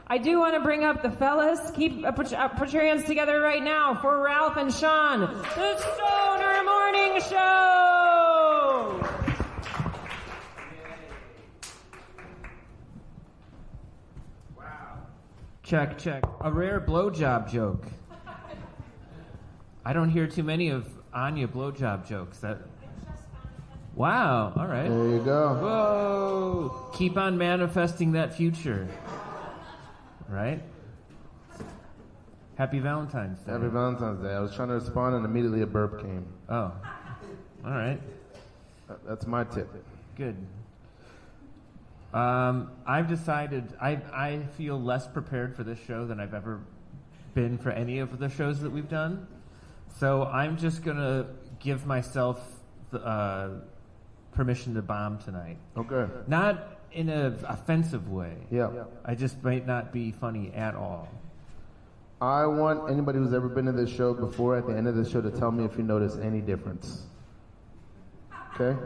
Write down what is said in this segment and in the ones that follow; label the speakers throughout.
Speaker 1: I do want to bring up the fellas. Put your hands together right now for Ralf and Shawn, the Stoner Morning Show.
Speaker 2: Wow. Check. A rare blowjob joke. I don't hear too many of Anya blowjob jokes. Wow. All right.
Speaker 3: There you go.
Speaker 2: Whoa. Keep on manifesting that future. Right? Happy Valentine's Day.
Speaker 3: Happy Valentine's Day. I was trying to respond and immediately a burp came.
Speaker 2: Oh. All right.
Speaker 3: That's my tip.
Speaker 2: Good. I've decided I feel less prepared for this show than I've ever been for any of the shows that we've done. So I'm just going to give myself permission to bomb tonight.
Speaker 3: Okay.
Speaker 2: Not in an offensive way.
Speaker 3: Yeah.
Speaker 2: I just might not be funny at all.
Speaker 3: I want anybody who's ever been to this show before at the end of the show to tell me if you notice any difference. Okay?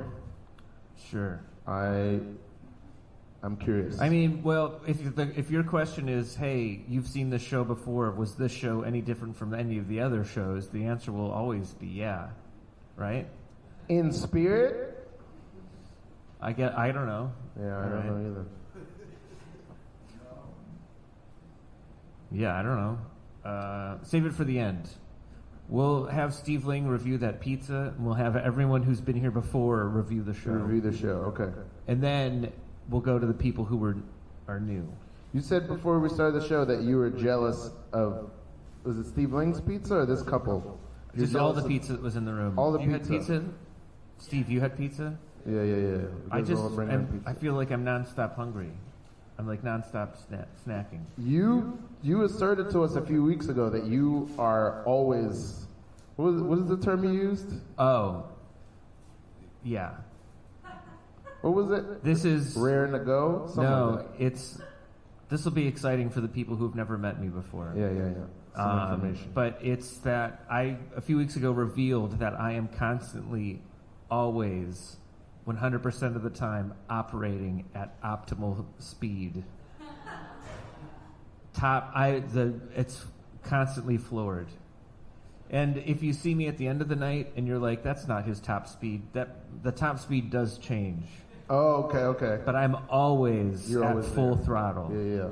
Speaker 2: Sure.
Speaker 3: I'm curious.
Speaker 2: I mean, well, if your question is, hey, you've seen this show before, was this show any different from any of the other shows? The answer will always be yeah. Right?
Speaker 3: In spirit?
Speaker 2: I don't know.
Speaker 3: Yeah, I don't know either.
Speaker 2: Yeah, I don't know. Save it for the end. We'll have Steve Ling review that pizza, and we'll have everyone who's been here before review the show.
Speaker 3: Review the show, okay.
Speaker 2: And then we'll go to the people who are new.
Speaker 3: You said before we started the show that you were jealous of, was it Steve Ling's pizza or this couple?
Speaker 2: Just all the pizza that was in the room.
Speaker 3: All the
Speaker 2: you
Speaker 3: pizza.
Speaker 2: had pizza? Steve, you had pizza?
Speaker 3: Yeah.
Speaker 2: I feel like I'm nonstop hungry. I'm like nonstop snacking.
Speaker 3: You asserted to us a few weeks ago that you are always, what is the term you used?
Speaker 2: Oh, yeah.
Speaker 3: What was it?
Speaker 2: This is
Speaker 3: rare to go.
Speaker 2: This will be exciting for the people who've never met me before.
Speaker 3: Yeah. Some information.
Speaker 2: But it's that I a few weeks ago revealed that I am constantly, always, 100% of the time operating at optimal speed. It's constantly floored. And if you see me at the end of the night and you're like, that's not his top speed, the top speed does change.
Speaker 3: Oh, okay.
Speaker 2: But I'm always full
Speaker 3: there.
Speaker 2: throttle.
Speaker 3: Yeah.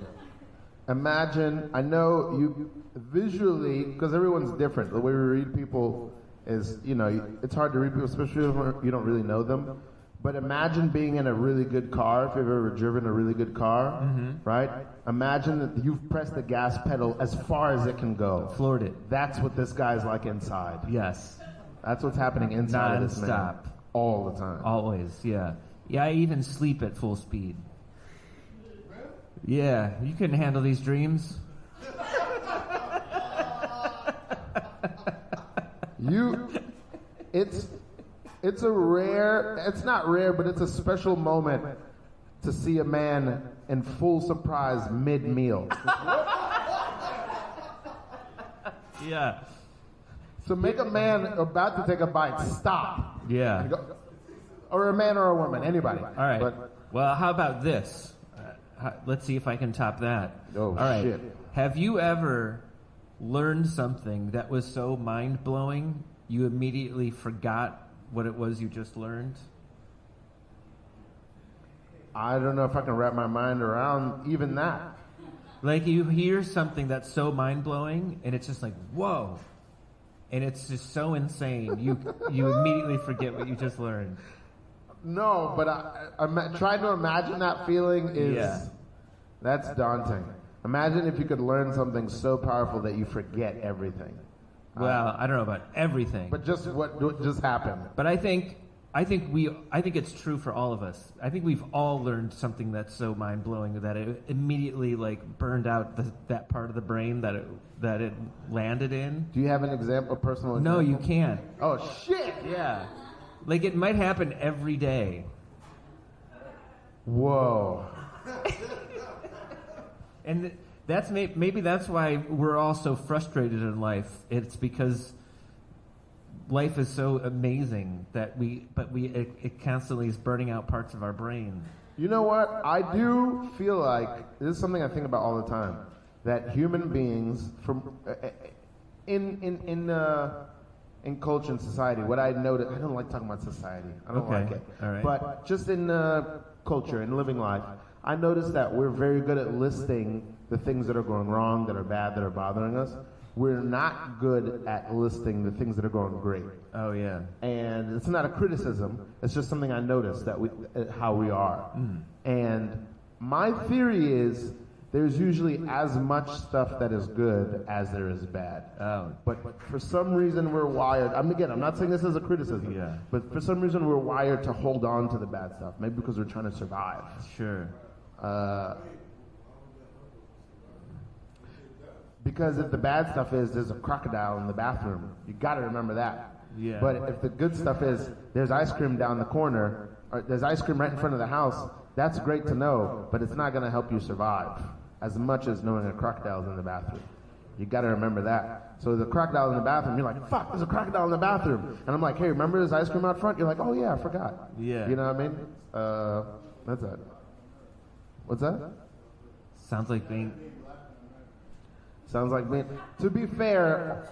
Speaker 3: Imagine, I know you visually, because everyone's different. The way we read people is, it's hard to read people, especially if you don't really know them. But imagine being in a really good car, if you've ever driven a really good car, right? Imagine that you've pressed the gas pedal as far as it can go.
Speaker 2: Floored it.
Speaker 3: That's what this guy's like inside.
Speaker 2: Yes.
Speaker 3: That's what's happening inside of this man.
Speaker 2: Non-stop.
Speaker 3: All the time.
Speaker 2: Always, yeah. Yeah, I even sleep at full speed. Yeah, you couldn't handle these dreams.
Speaker 3: It's not rare, but it's a special moment to see a man in full surprise mid-meal.
Speaker 2: Yeah.
Speaker 3: So make a man about to take a bite stop.
Speaker 2: Yeah.
Speaker 3: Or a man or a woman, anybody.
Speaker 2: All right. Well, how about this? Let's see if I can top that.
Speaker 3: Oh,
Speaker 2: all right.
Speaker 3: shit.
Speaker 2: Have you ever learned something that was so mind-blowing you immediately forgot what it was you just learned?
Speaker 3: I don't know if I can wrap my mind around even that.
Speaker 2: Like you hear something that's so mind-blowing and it's just like, whoa. And it's just so insane. You immediately forget what you just learned.
Speaker 3: No, but I'm trying to imagine that feeling that's daunting. Imagine if you could learn something so powerful that you forget everything.
Speaker 2: Well, I don't know about everything.
Speaker 3: But just what just happened.
Speaker 2: But I think it's true for all of us. I think we've all learned something that's so mind-blowing that it immediately burned out that part of the brain that it landed in.
Speaker 3: Do you have an example, a personal example?
Speaker 2: No, you can't.
Speaker 3: Oh shit!
Speaker 2: Yeah. It might happen every day.
Speaker 3: Whoa.
Speaker 2: And maybe that's why we're all so frustrated in life. It's because life is so amazing that it constantly is burning out parts of our brain.
Speaker 3: You know what? I do feel like this is something I think about all the time. That human beings, from in culture and society, what I notice, I don't like talking about society. I don't like it.
Speaker 2: All right.
Speaker 3: But just in culture and living life, I notice that we're very good at listing the things that are going wrong, that are bad, that are bothering us. We're not good at listing the things that are going great.
Speaker 2: Oh yeah.
Speaker 3: And it's not a criticism. It's just something I noticed that how we are. And my theory is there's usually as much stuff that is good as there is bad.
Speaker 2: Oh.
Speaker 3: But for some reason we're wired. I'm not saying this as a criticism.
Speaker 2: Yeah.
Speaker 3: But for some reason we're wired to hold on to the bad stuff. Maybe because we're trying to survive.
Speaker 2: Sure.
Speaker 3: Because if the bad stuff is there's a crocodile in the bathroom, you got to remember that.
Speaker 2: Yeah.
Speaker 3: But if the good stuff is there's ice cream down the corner, or there's ice cream right in front of the house, that's great to know, but it's not going to help you survive as much as knowing a crocodile's in the bathroom. You got to remember that. So the crocodile in the bathroom, you're like, fuck, there's a crocodile in the bathroom. And I'm like, hey, remember there's ice cream out front? You're like, oh yeah, I forgot.
Speaker 2: Yeah.
Speaker 3: You know what I mean? That's it. What's that?
Speaker 2: Sounds like being.
Speaker 3: To be fair,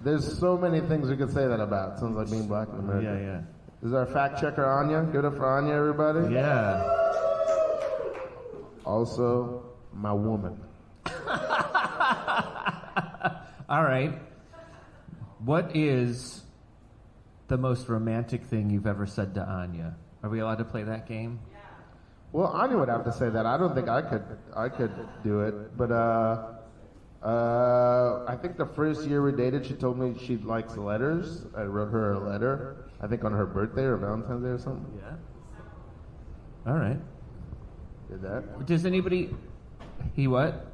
Speaker 3: there's so many things we could say that about. Sounds like being black in America.
Speaker 2: Yeah, yeah.
Speaker 3: This is our fact checker, Anya. Give it up for Anya, everybody.
Speaker 2: Yeah.
Speaker 3: Also, my woman.
Speaker 2: All right. What is the most romantic thing you've ever said to Anya? Are we allowed to play that game?
Speaker 3: Well, Anya would have to say that. I don't think I could do it. But I think the first year we dated, she told me she likes letters. I wrote her a letter, I think on her birthday or Valentine's Day or something.
Speaker 2: Yeah. All right.
Speaker 3: Did that.
Speaker 2: Does anybody... He what?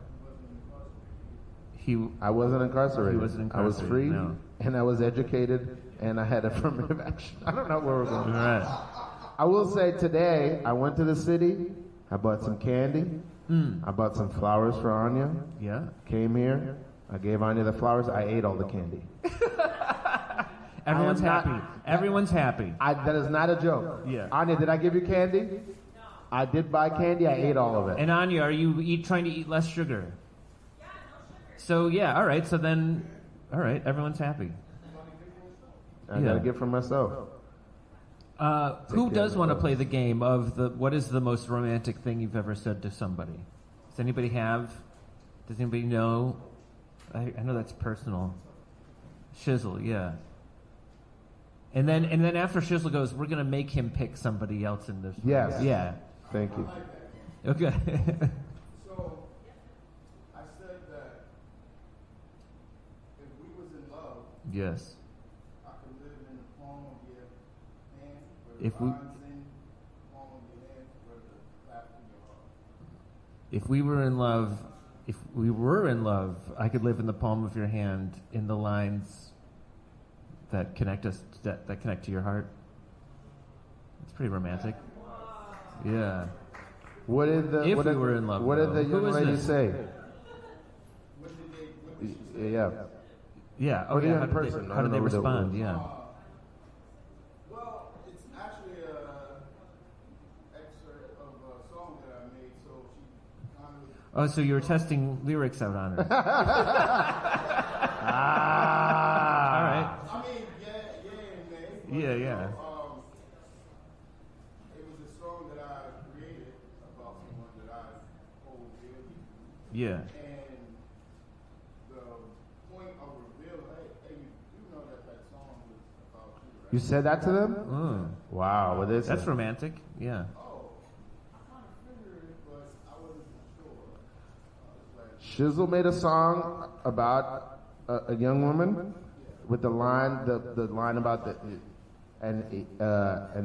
Speaker 3: I wasn't incarcerated.
Speaker 2: He wasn't incarcerated.
Speaker 3: I was free,
Speaker 2: no.
Speaker 3: and I was educated, and I had affirmative action. I don't know where we're going.
Speaker 2: All right.
Speaker 3: I will say today, I went to the city, I bought some candy, I bought some flowers for Anya,
Speaker 2: Yeah.
Speaker 3: came here, I gave Anya the flowers, I ate all the candy.
Speaker 2: Everyone's happy. Everyone's happy.
Speaker 3: That is not a joke.
Speaker 2: Yeah.
Speaker 3: Anya, did I give you candy? No. I did buy candy, I ate all of it.
Speaker 2: And Anya, are you trying to eat less sugar? Yeah, no sugar. So, yeah, all right. So then, all right, everyone's happy.
Speaker 3: I got a gift for myself.
Speaker 2: Who does want to play the game of what is the most romantic thing you've ever said to somebody? Does anybody have? Does anybody know? I know that's personal. Shizzle, yeah. And then after Shizzle goes, we're gonna make him pick somebody else in this.
Speaker 3: Yes.
Speaker 2: Yeah.
Speaker 3: Thank you.
Speaker 2: Okay.
Speaker 4: So, I said that if we was in love,
Speaker 2: Yes.
Speaker 4: I could live in the palm of your hand, where
Speaker 2: If
Speaker 4: the
Speaker 2: we-
Speaker 4: lines in the palm of your hand, where the clap in your heart.
Speaker 2: If we were in love, I could live in the palm of your hand in the lines that connect us, that connect to your heart. It's pretty romantic. Yeah.
Speaker 3: What did the
Speaker 2: If
Speaker 3: what
Speaker 2: we
Speaker 3: did,
Speaker 2: were in love,
Speaker 3: What did
Speaker 2: though.
Speaker 3: the
Speaker 2: Who
Speaker 3: young
Speaker 2: is
Speaker 3: lady
Speaker 2: this?
Speaker 3: say? Yeah.
Speaker 2: Yeah.
Speaker 3: Or the
Speaker 2: yeah.
Speaker 3: young
Speaker 2: How did
Speaker 3: person.
Speaker 2: they,
Speaker 3: I
Speaker 2: how
Speaker 3: don't
Speaker 2: did they
Speaker 3: know who that
Speaker 2: respond?
Speaker 3: was.
Speaker 2: Yeah.
Speaker 4: Well, it's actually an excerpt of a song that I made, so she kind of...
Speaker 2: Oh, so you were testing lyrics out on her. All right.
Speaker 4: I mean, yeah and nay.
Speaker 2: Yeah, yeah.
Speaker 4: It was a song that I created about someone that I hold dearly.
Speaker 2: Yeah.
Speaker 4: And the point of reveal, hey, you know that song was about you, right?
Speaker 3: You said that to them?
Speaker 2: Mm.
Speaker 3: Wow. What is
Speaker 2: That's
Speaker 3: it?
Speaker 2: romantic. Yeah.
Speaker 4: Oh, I kind of figured it, but I wasn't sure.
Speaker 3: Shizzle made a song about a young woman with the line, the line about and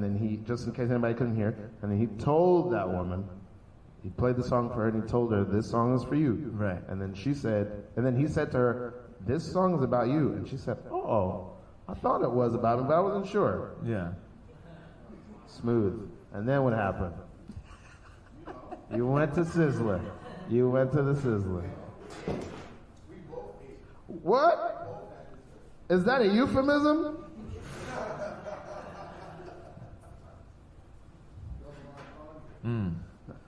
Speaker 3: then he, just in case anybody couldn't hear, and then he told that woman, he played the song for her and he told her, this song is for you.
Speaker 2: Right.
Speaker 3: And then she said, and then he said to her, this song is about you. And she said, oh, I thought it was about me, but I wasn't sure.
Speaker 2: Yeah.
Speaker 3: Smooth. And then what happened? You went to Sizzler. You went to the Sizzler. What? Is that a euphemism?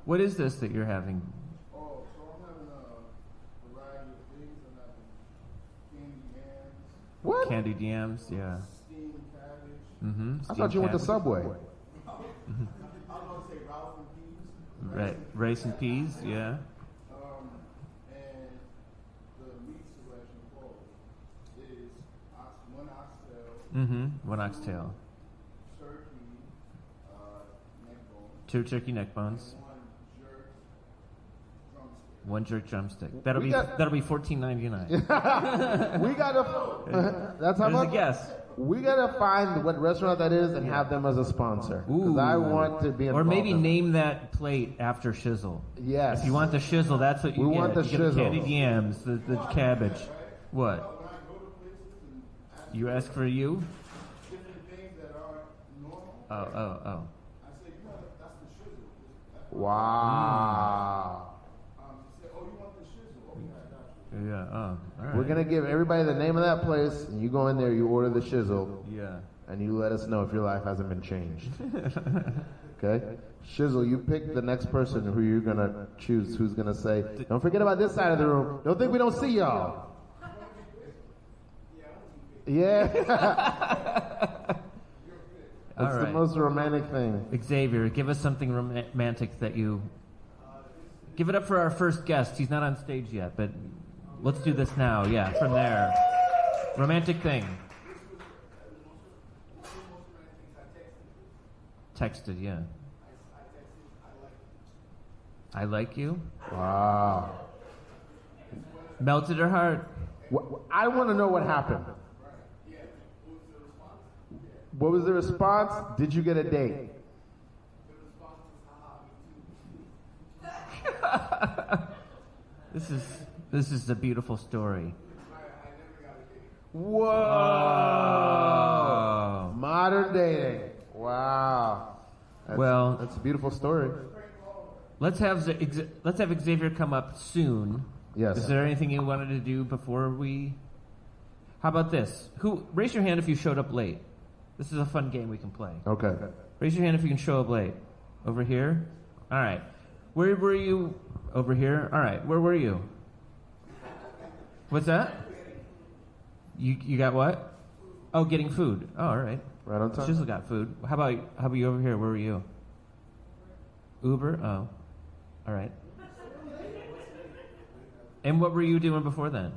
Speaker 2: What is this that you're having?
Speaker 4: Oh, so I'm having a variety of things. I'm having candy yams,
Speaker 3: What?
Speaker 2: Candied yams, yeah.
Speaker 4: steamed cabbage.
Speaker 2: Mm-hmm.
Speaker 3: I thought you went to Subway.
Speaker 4: I was going to say Ralf and peas.
Speaker 2: Right, rice and peas, yeah.
Speaker 4: And the meat selection for is one oxtail,
Speaker 2: Mm-hmm. One oxtail.
Speaker 4: turkey, neck bone,
Speaker 2: 2 turkey neck bones.
Speaker 4: one jerk drumstick.
Speaker 2: 1 jerk drumstick. That'll be $14.99.
Speaker 3: We gotta. That's how
Speaker 2: There's a
Speaker 3: much.
Speaker 2: guess.
Speaker 3: We gotta find what restaurant that is and have them as a sponsor. Because I want to be
Speaker 2: Or
Speaker 3: involved.
Speaker 2: maybe
Speaker 3: in it.
Speaker 2: name that plate after shizzle.
Speaker 3: Yes.
Speaker 2: If you want the shizzle, that's what you
Speaker 3: We
Speaker 2: get.
Speaker 3: want the
Speaker 2: you
Speaker 3: shizzle.
Speaker 2: get candied yams, the cabbage. What? You ask for you?
Speaker 4: Different things that are normal.
Speaker 2: Oh.
Speaker 4: I say, that's the shizzle.
Speaker 3: Wow.
Speaker 4: She said, oh, you want the shizzle? Okay, I got you.
Speaker 2: Yeah. Oh. All right.
Speaker 3: We're gonna give everybody the name of that place, and you go in there, you order the shizzle,
Speaker 2: Yeah.
Speaker 3: and you let us know if your life hasn't been changed. Okay? Shizzle, you pick the next person who you're gonna choose. Who's gonna say, "Don't forget about this side of the room. Don't think we don't see y'all." Yeah.
Speaker 2: All
Speaker 3: That's the
Speaker 2: right.
Speaker 3: most romantic thing.
Speaker 2: Xavier, give us something romantic that you. Give it up for our first guest. He's not on stage yet, but let's do this now. Yeah, from there. Romantic thing. Texted, yeah. I like you.
Speaker 3: Wow.
Speaker 2: Melted her heart.
Speaker 3: I want to know what happened. What was the response? Did you get a date?
Speaker 2: This is a beautiful story.
Speaker 3: Whoa!
Speaker 2: Oh.
Speaker 3: Modern dating. Wow. That's a beautiful story.
Speaker 2: Let's have Xavier come up soon.
Speaker 3: Yes.
Speaker 2: Is there anything you wanted to do before we? How about this? Raise your hand if you showed up late. This is a fun game we can play.
Speaker 3: Okay.
Speaker 2: Raise your hand if you can show up late. Over here? All right. Where were you? Over here? All right. Where were you? What's that? You got what? Oh, getting food. Oh, all right.
Speaker 3: Right on time.
Speaker 2: Shizzle got food. How about you over here? Where were you? Uber? Oh. All right. And what were you doing before then?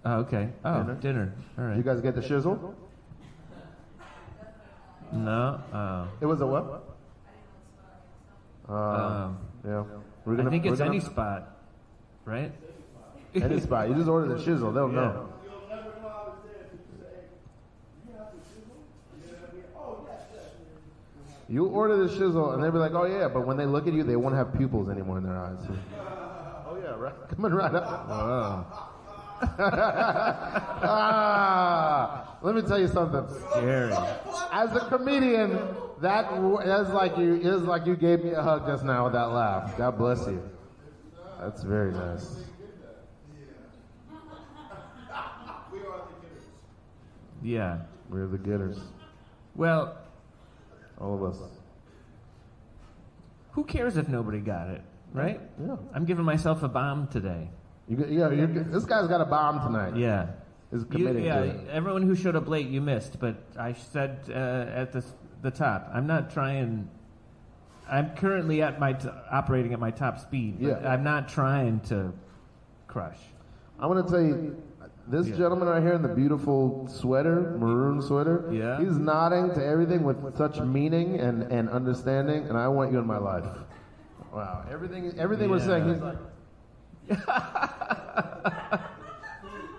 Speaker 2: Oh, okay. Oh, dinner. All right.
Speaker 3: You guys get the shizzle?
Speaker 2: No. Oh.
Speaker 3: It was a what? Yeah.
Speaker 2: I think it's any spot, right?
Speaker 3: Any spot. You just order the shizzle. They'll know. You order the shizzle, and they'll be like, "Oh yeah," but when they look at you, they won't have pupils anymore in their eyes. Oh yeah, right. Coming right up.
Speaker 2: Whoa.
Speaker 3: Let me tell you something.
Speaker 2: Scary.
Speaker 3: As a comedian, that is like you gave me a hug just now with that laugh. God bless you. That's very nice.
Speaker 2: Yeah.
Speaker 3: We're the getters.
Speaker 2: Well,
Speaker 3: all of us.
Speaker 2: Who cares if nobody got it, right?
Speaker 3: Yeah.
Speaker 2: I'm giving myself a bomb today.
Speaker 3: This guy's got a bomb tonight.
Speaker 2: Yeah.
Speaker 3: Is committed to it.
Speaker 2: Everyone who showed up late, you missed. But I said at the top, I'm not trying. I'm currently at operating at my top speed. But
Speaker 3: Yeah.
Speaker 2: I'm not trying to crush.
Speaker 3: I want to tell you, this gentleman right here in the beautiful sweater, maroon sweater,
Speaker 2: Yeah.
Speaker 3: he's nodding to everything with such meaning and understanding, and I want you in my life. Wow. Everything we're saying, he's like...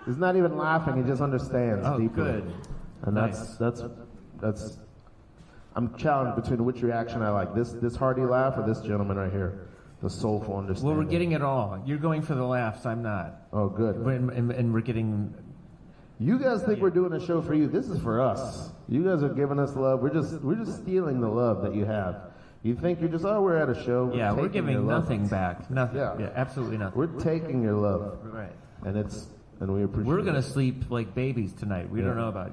Speaker 3: He's not even laughing, he just understands
Speaker 2: Oh,
Speaker 3: deeply.
Speaker 2: good.
Speaker 3: And
Speaker 2: Nice.
Speaker 3: that's I'm challenged between which reaction I like, this hearty laugh or this gentleman right here, the soulful understanding.
Speaker 2: Well, we're getting it all. You're going for the laughs. I'm not.
Speaker 3: Oh, good.
Speaker 2: And we're getting.
Speaker 3: You guys think we're doing a show for you? This is for us. You guys are giving us love. We're just stealing the love that you have. You think you're just we're at a show.
Speaker 2: Yeah, we're
Speaker 3: taking your
Speaker 2: giving
Speaker 3: love.
Speaker 2: nothing back. Nothing.
Speaker 3: Yeah.
Speaker 2: Yeah, absolutely nothing.
Speaker 3: We're taking your love,
Speaker 2: Right.
Speaker 3: and we appreciate.
Speaker 2: We're gonna
Speaker 3: it.
Speaker 2: sleep like babies tonight. We
Speaker 3: Yeah.
Speaker 2: don't know about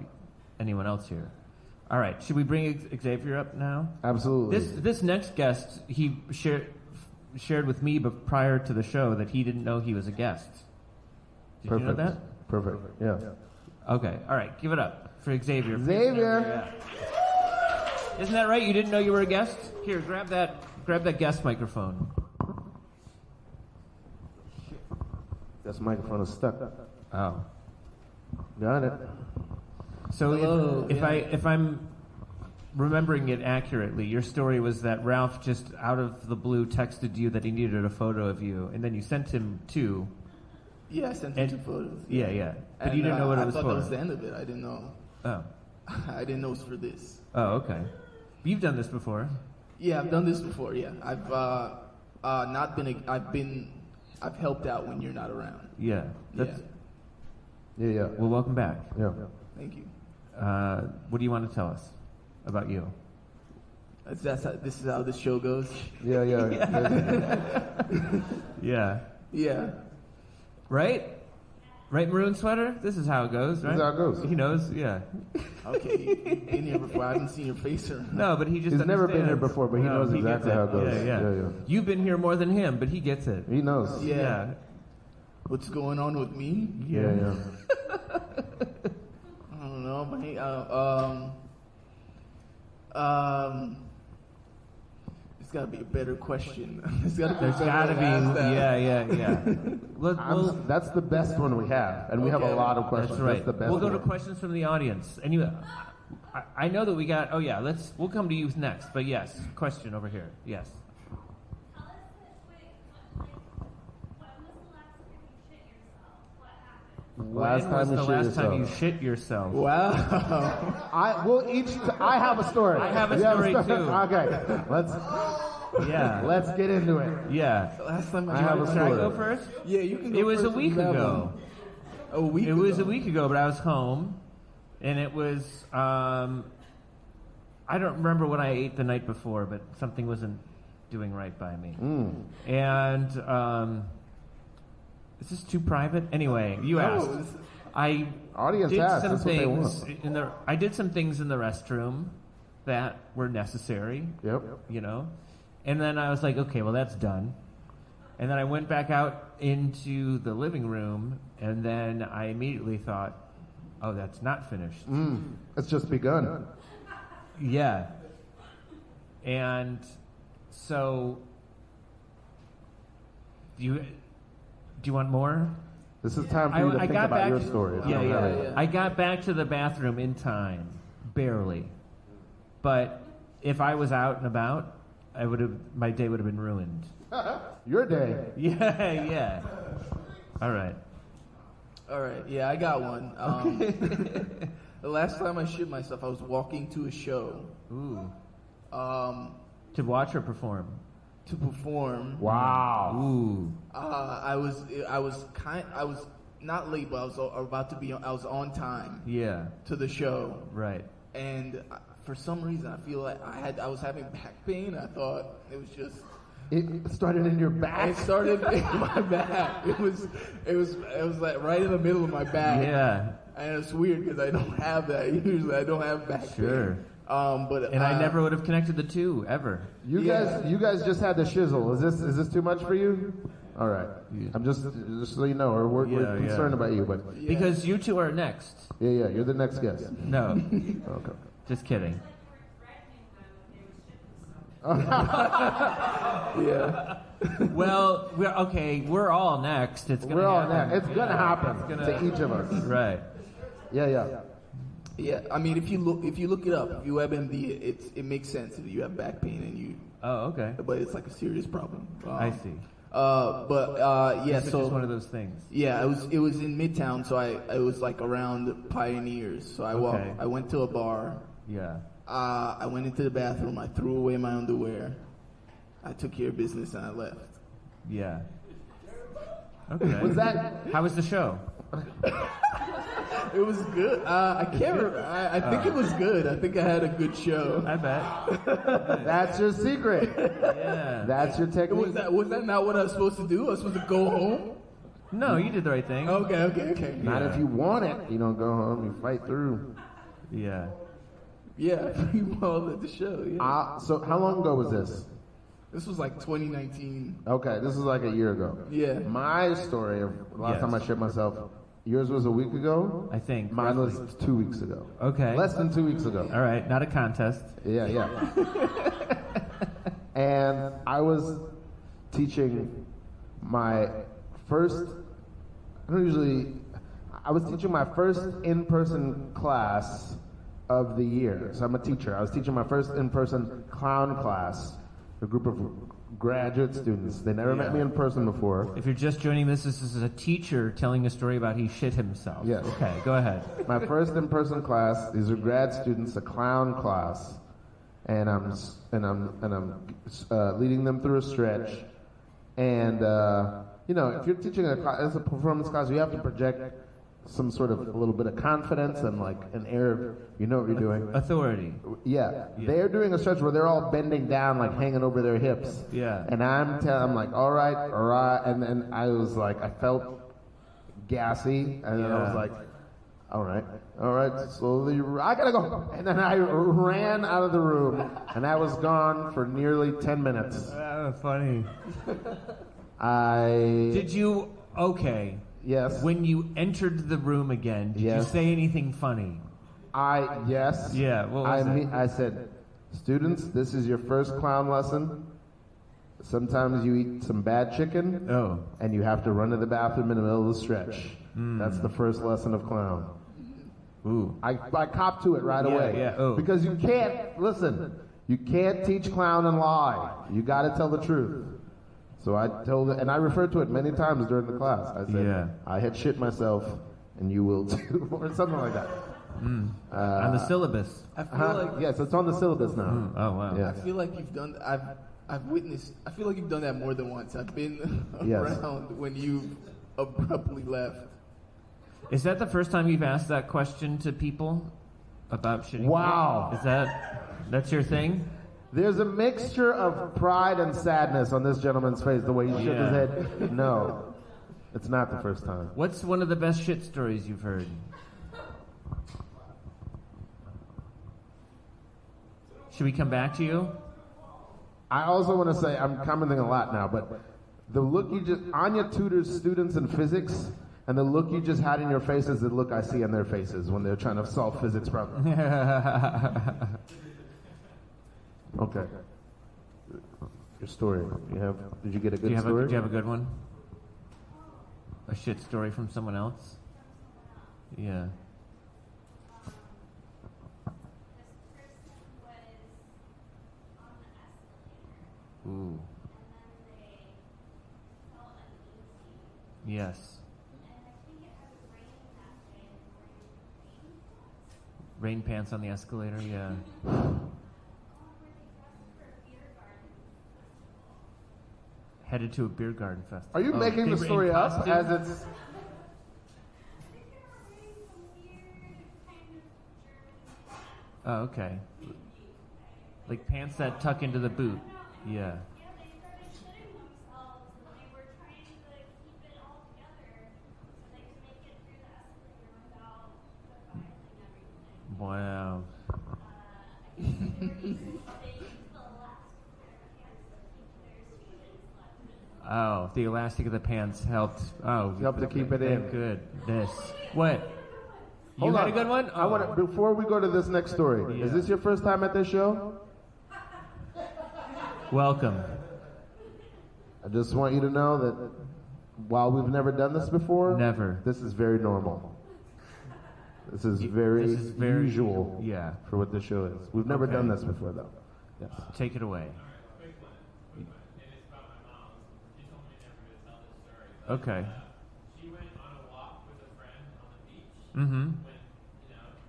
Speaker 2: anyone else here. All right, should we bring Xavier up now?
Speaker 3: Absolutely.
Speaker 2: This next guest, he shared with me, but prior to the show, that he didn't know he was a guest. Did
Speaker 3: Perfect.
Speaker 2: you know that?
Speaker 3: Perfect. Yeah.
Speaker 2: Okay. All right. Give it up for Xavier.
Speaker 3: Xavier.
Speaker 2: Yeah. Isn't that right? You didn't know you were a guest? Here, grab that guest microphone.
Speaker 3: This microphone is stuck.
Speaker 2: Oh.
Speaker 3: Got it.
Speaker 2: So
Speaker 5: Hello,
Speaker 2: if I'm remembering it accurately, your story was that Ralf just out of the blue texted you that he needed a photo of you, and then you sent him two.
Speaker 5: Yeah, I sent him 2 photos.
Speaker 2: Yeah. But
Speaker 5: And,
Speaker 2: you didn't know what it was
Speaker 5: I thought
Speaker 2: for.
Speaker 5: that was the end of it. I didn't know.
Speaker 2: Oh.
Speaker 5: I didn't know it was for this.
Speaker 2: Oh, okay. You've done this before.
Speaker 5: Yeah, I've done this before. Yeah, I've not been. I've helped out when you're not around.
Speaker 2: Yeah.
Speaker 3: Yeah.
Speaker 2: Well, welcome back.
Speaker 3: Yeah.
Speaker 5: Thank you.
Speaker 2: What do you want to tell us about you?
Speaker 5: This is how this show goes.
Speaker 3: Yeah.
Speaker 2: Yeah.
Speaker 5: Yeah.
Speaker 2: Right? Right, maroon sweater? This is how it goes, right?
Speaker 3: This is how it goes.
Speaker 2: He knows, yeah.
Speaker 5: Okay, you've been here before. I haven't seen your face or.
Speaker 2: No, but he just
Speaker 3: He's never been here
Speaker 2: understands.
Speaker 3: before, but he knows
Speaker 2: gets
Speaker 3: exactly
Speaker 2: it.
Speaker 3: how it goes.
Speaker 2: Yeah. You've been here more than him, but he gets it.
Speaker 3: He knows.
Speaker 5: Yeah. What's going on with me?
Speaker 3: Yeah.
Speaker 5: I don't know, but hey, it's got to be a better question. There's got to be.
Speaker 2: Yeah.
Speaker 3: That's the best one we have, and we have a lot of questions.
Speaker 2: That's right.
Speaker 3: That's the best
Speaker 2: We'll go to
Speaker 3: one.
Speaker 2: questions from the audience. Anyway, I know that we got. Oh yeah, we'll come to you next. But yes, question over here. Yes.
Speaker 3: Last
Speaker 2: When was
Speaker 3: time
Speaker 2: the
Speaker 3: you shit
Speaker 2: last time you
Speaker 3: yourself?
Speaker 2: shit yourself?
Speaker 5: Wow.
Speaker 3: I have a story.
Speaker 2: I have a
Speaker 3: You
Speaker 2: story, too.
Speaker 3: Okay,
Speaker 2: Yeah.
Speaker 3: let's get into it.
Speaker 2: Yeah.
Speaker 5: Last time
Speaker 3: I have a
Speaker 2: Should I
Speaker 3: story.
Speaker 2: go first?
Speaker 5: Yeah, you can go
Speaker 2: It was a
Speaker 5: first if
Speaker 2: week
Speaker 5: you have
Speaker 2: ago.
Speaker 5: one. A week
Speaker 2: It
Speaker 5: ago.
Speaker 2: was a week ago, but I was home, and it was. I don't remember what I ate the night before, but something wasn't doing right by me. And is this too private? Anyway, you asked. I
Speaker 3: Audience
Speaker 2: did
Speaker 3: asked.
Speaker 2: some
Speaker 3: That's what they
Speaker 2: things
Speaker 3: want.
Speaker 2: I did some things in the restroom that were necessary.
Speaker 3: Yep.
Speaker 2: You know, and then I was like, okay, well that's done. And then I went back out into the living room, and then I immediately thought, oh, that's not finished.
Speaker 3: It's just begun.
Speaker 2: Yeah. And so, do you want more?
Speaker 3: This is time for you to think about your story.
Speaker 2: Yeah. I got back to the bathroom in time, barely. But if I was out and about, my day would have been ruined.
Speaker 3: Your day.
Speaker 2: Yeah. All right.
Speaker 5: All right. Yeah, I got one. The last time I shit myself, I was walking to a show.
Speaker 2: Ooh.
Speaker 5: To
Speaker 2: watch or perform?
Speaker 5: To perform.
Speaker 3: Wow.
Speaker 2: Ooh.
Speaker 5: I was not late, but I was on time.
Speaker 2: Yeah.
Speaker 5: To the show.
Speaker 2: Right.
Speaker 5: And for some reason, I feel like I was having back pain. I thought it was just.
Speaker 3: It started in your back.
Speaker 5: It started in my back. It was like right in the middle of my back.
Speaker 2: Yeah.
Speaker 5: And it's weird because I don't have that. Usually, I don't have back pain.
Speaker 2: Sure.
Speaker 5: But
Speaker 2: I never would have connected the two ever.
Speaker 3: You guys just had the shizzle. Is this too much for you? All right. I'm just so you know, we're concerned about you, but
Speaker 2: because you two are next.
Speaker 3: Yeah, you're the next guest.
Speaker 2: No.
Speaker 3: Okay.
Speaker 2: Just kidding.
Speaker 5: Yeah.
Speaker 2: Well, we're all next.
Speaker 3: We're all next. It's gonna happen to each of us.
Speaker 2: Right.
Speaker 3: Yeah.
Speaker 5: Yeah, I mean, if you look it up, if you have MD, it makes sense if you have back pain and you.
Speaker 2: Oh, okay.
Speaker 5: But it's like a serious problem.
Speaker 2: I see.
Speaker 5: Yeah.
Speaker 2: It's
Speaker 5: So
Speaker 2: just one of those things.
Speaker 5: Yeah, it was in Midtown, so it was like around Pioneers. So I went to a bar.
Speaker 2: Yeah.
Speaker 5: I went into the bathroom. I threw away my underwear. I took care of business and I left.
Speaker 2: Yeah. Okay.
Speaker 3: Was that?
Speaker 2: How was the show?
Speaker 5: It was good. I can't remember. I think it was good. I think I had a good show.
Speaker 2: I bet.
Speaker 3: That's your secret.
Speaker 2: Yeah.
Speaker 3: That's your technique.
Speaker 5: Was that not what I was supposed to do? I was supposed to go home?
Speaker 2: No, you did the right thing.
Speaker 5: Okay.
Speaker 3: Not if you want it. You don't go home. You fight through.
Speaker 2: Yeah.
Speaker 5: Yeah, pretty well at the show. Yeah.
Speaker 3: So how long ago was this?
Speaker 5: This was like 2019.
Speaker 3: Okay, this is like a year ago.
Speaker 5: Yeah.
Speaker 3: My story of the last
Speaker 2: Yes.
Speaker 3: time I shit myself, yours was a week ago?
Speaker 2: I think.
Speaker 3: Mine
Speaker 2: roughly.
Speaker 3: was 2 weeks ago.
Speaker 2: Okay.
Speaker 3: Less than 2 weeks ago.
Speaker 2: All right, not a contest.
Speaker 3: Yeah. And I was teaching my first, I was teaching my first in-person class of the year. So I'm a teacher. I was teaching my first in-person clown class, a group of graduate students. They never met me in person before.
Speaker 2: If you're just joining this is a teacher telling a story about he shit himself.
Speaker 3: Yes.
Speaker 2: Okay, go ahead.
Speaker 3: My first in-person class. These are grad students, a clown class, and I'm leading them through a stretch. And if you're teaching as a performance class, you have to project some sort of a little bit of confidence and like an air of you know what you're doing.
Speaker 2: Authority.
Speaker 3: Yeah. They're doing a stretch where they're all bending down, like hanging over their hips.
Speaker 2: Yeah.
Speaker 3: And I'm like, all right, and then I was like, I felt gassy, and then I was like, all right, slowly, I gotta go. And then I ran out of the room, and I was gone for nearly 10 minutes.
Speaker 2: Funny. Did you? Okay.
Speaker 3: Yes.
Speaker 2: When you entered the room again, did you say anything funny?
Speaker 3: Yes.
Speaker 2: Yeah. What was it?
Speaker 3: I said, students, this is your first clown lesson. Sometimes you eat some bad chicken, and you have to run to the bathroom in the middle of the stretch. That's the first lesson of clown.
Speaker 2: Ooh.
Speaker 3: I copped to it right away.
Speaker 2: Yeah. Oh.
Speaker 3: Because you can't teach clown and lie. You got to tell the truth. So I told it, and I referred to it many times during the class. I said, I had shit myself, and you will too, or something like that.
Speaker 2: On the syllabus.
Speaker 5: I feel like
Speaker 3: yes, it's on the syllabus now.
Speaker 2: Oh wow.
Speaker 3: Yeah.
Speaker 5: I feel like you've done. I've witnessed. I feel like you've done that more than once. I've been
Speaker 3: Yes.
Speaker 5: around when you abruptly left.
Speaker 2: Is that the first time you've asked that question to people about shitting?
Speaker 3: Wow.
Speaker 2: Is that's your thing?
Speaker 3: There's a mixture of pride and sadness on this gentleman's face, the way he shook his head. No, it's not the first time.
Speaker 2: What's one of the best shit stories you've heard? Should we come back to you?
Speaker 3: I also want to say, I'm commenting a lot now, but the look Anya tutors students in physics, and the look you just had in your face is the look I see on their faces when they're trying to solve physics problems. Okay. Your story. Did you get a good story?
Speaker 2: Do you have a good one? A shit story from someone else? Yeah. Ooh. Yes. Rain pants on the escalator, yeah. Headed to a beer garden festival.
Speaker 3: Are you making the story up as it's...
Speaker 2: Oh, okay. Like pants that tuck into the boot. Yeah. Wow. Oh, the elastic of the pants helped. Oh,
Speaker 3: Helped to keep it in.
Speaker 2: Goodness. What? You
Speaker 3: Hold
Speaker 2: had
Speaker 3: on.
Speaker 2: a good one?
Speaker 3: I want to, before we go to this next story, is this your first time at this show?
Speaker 2: Welcome.
Speaker 3: I just want you to know that while we've never done this before,
Speaker 2: Never.
Speaker 3: this is very normal. This is very usual
Speaker 2: Yeah.
Speaker 3: for what this show is. We've never
Speaker 2: Okay.
Speaker 3: done this before, though. Yes.
Speaker 2: Take it away. Okay.
Speaker 6: She went on a walk with a friend on the beach.
Speaker 2: Mm-hmm.
Speaker 6: When,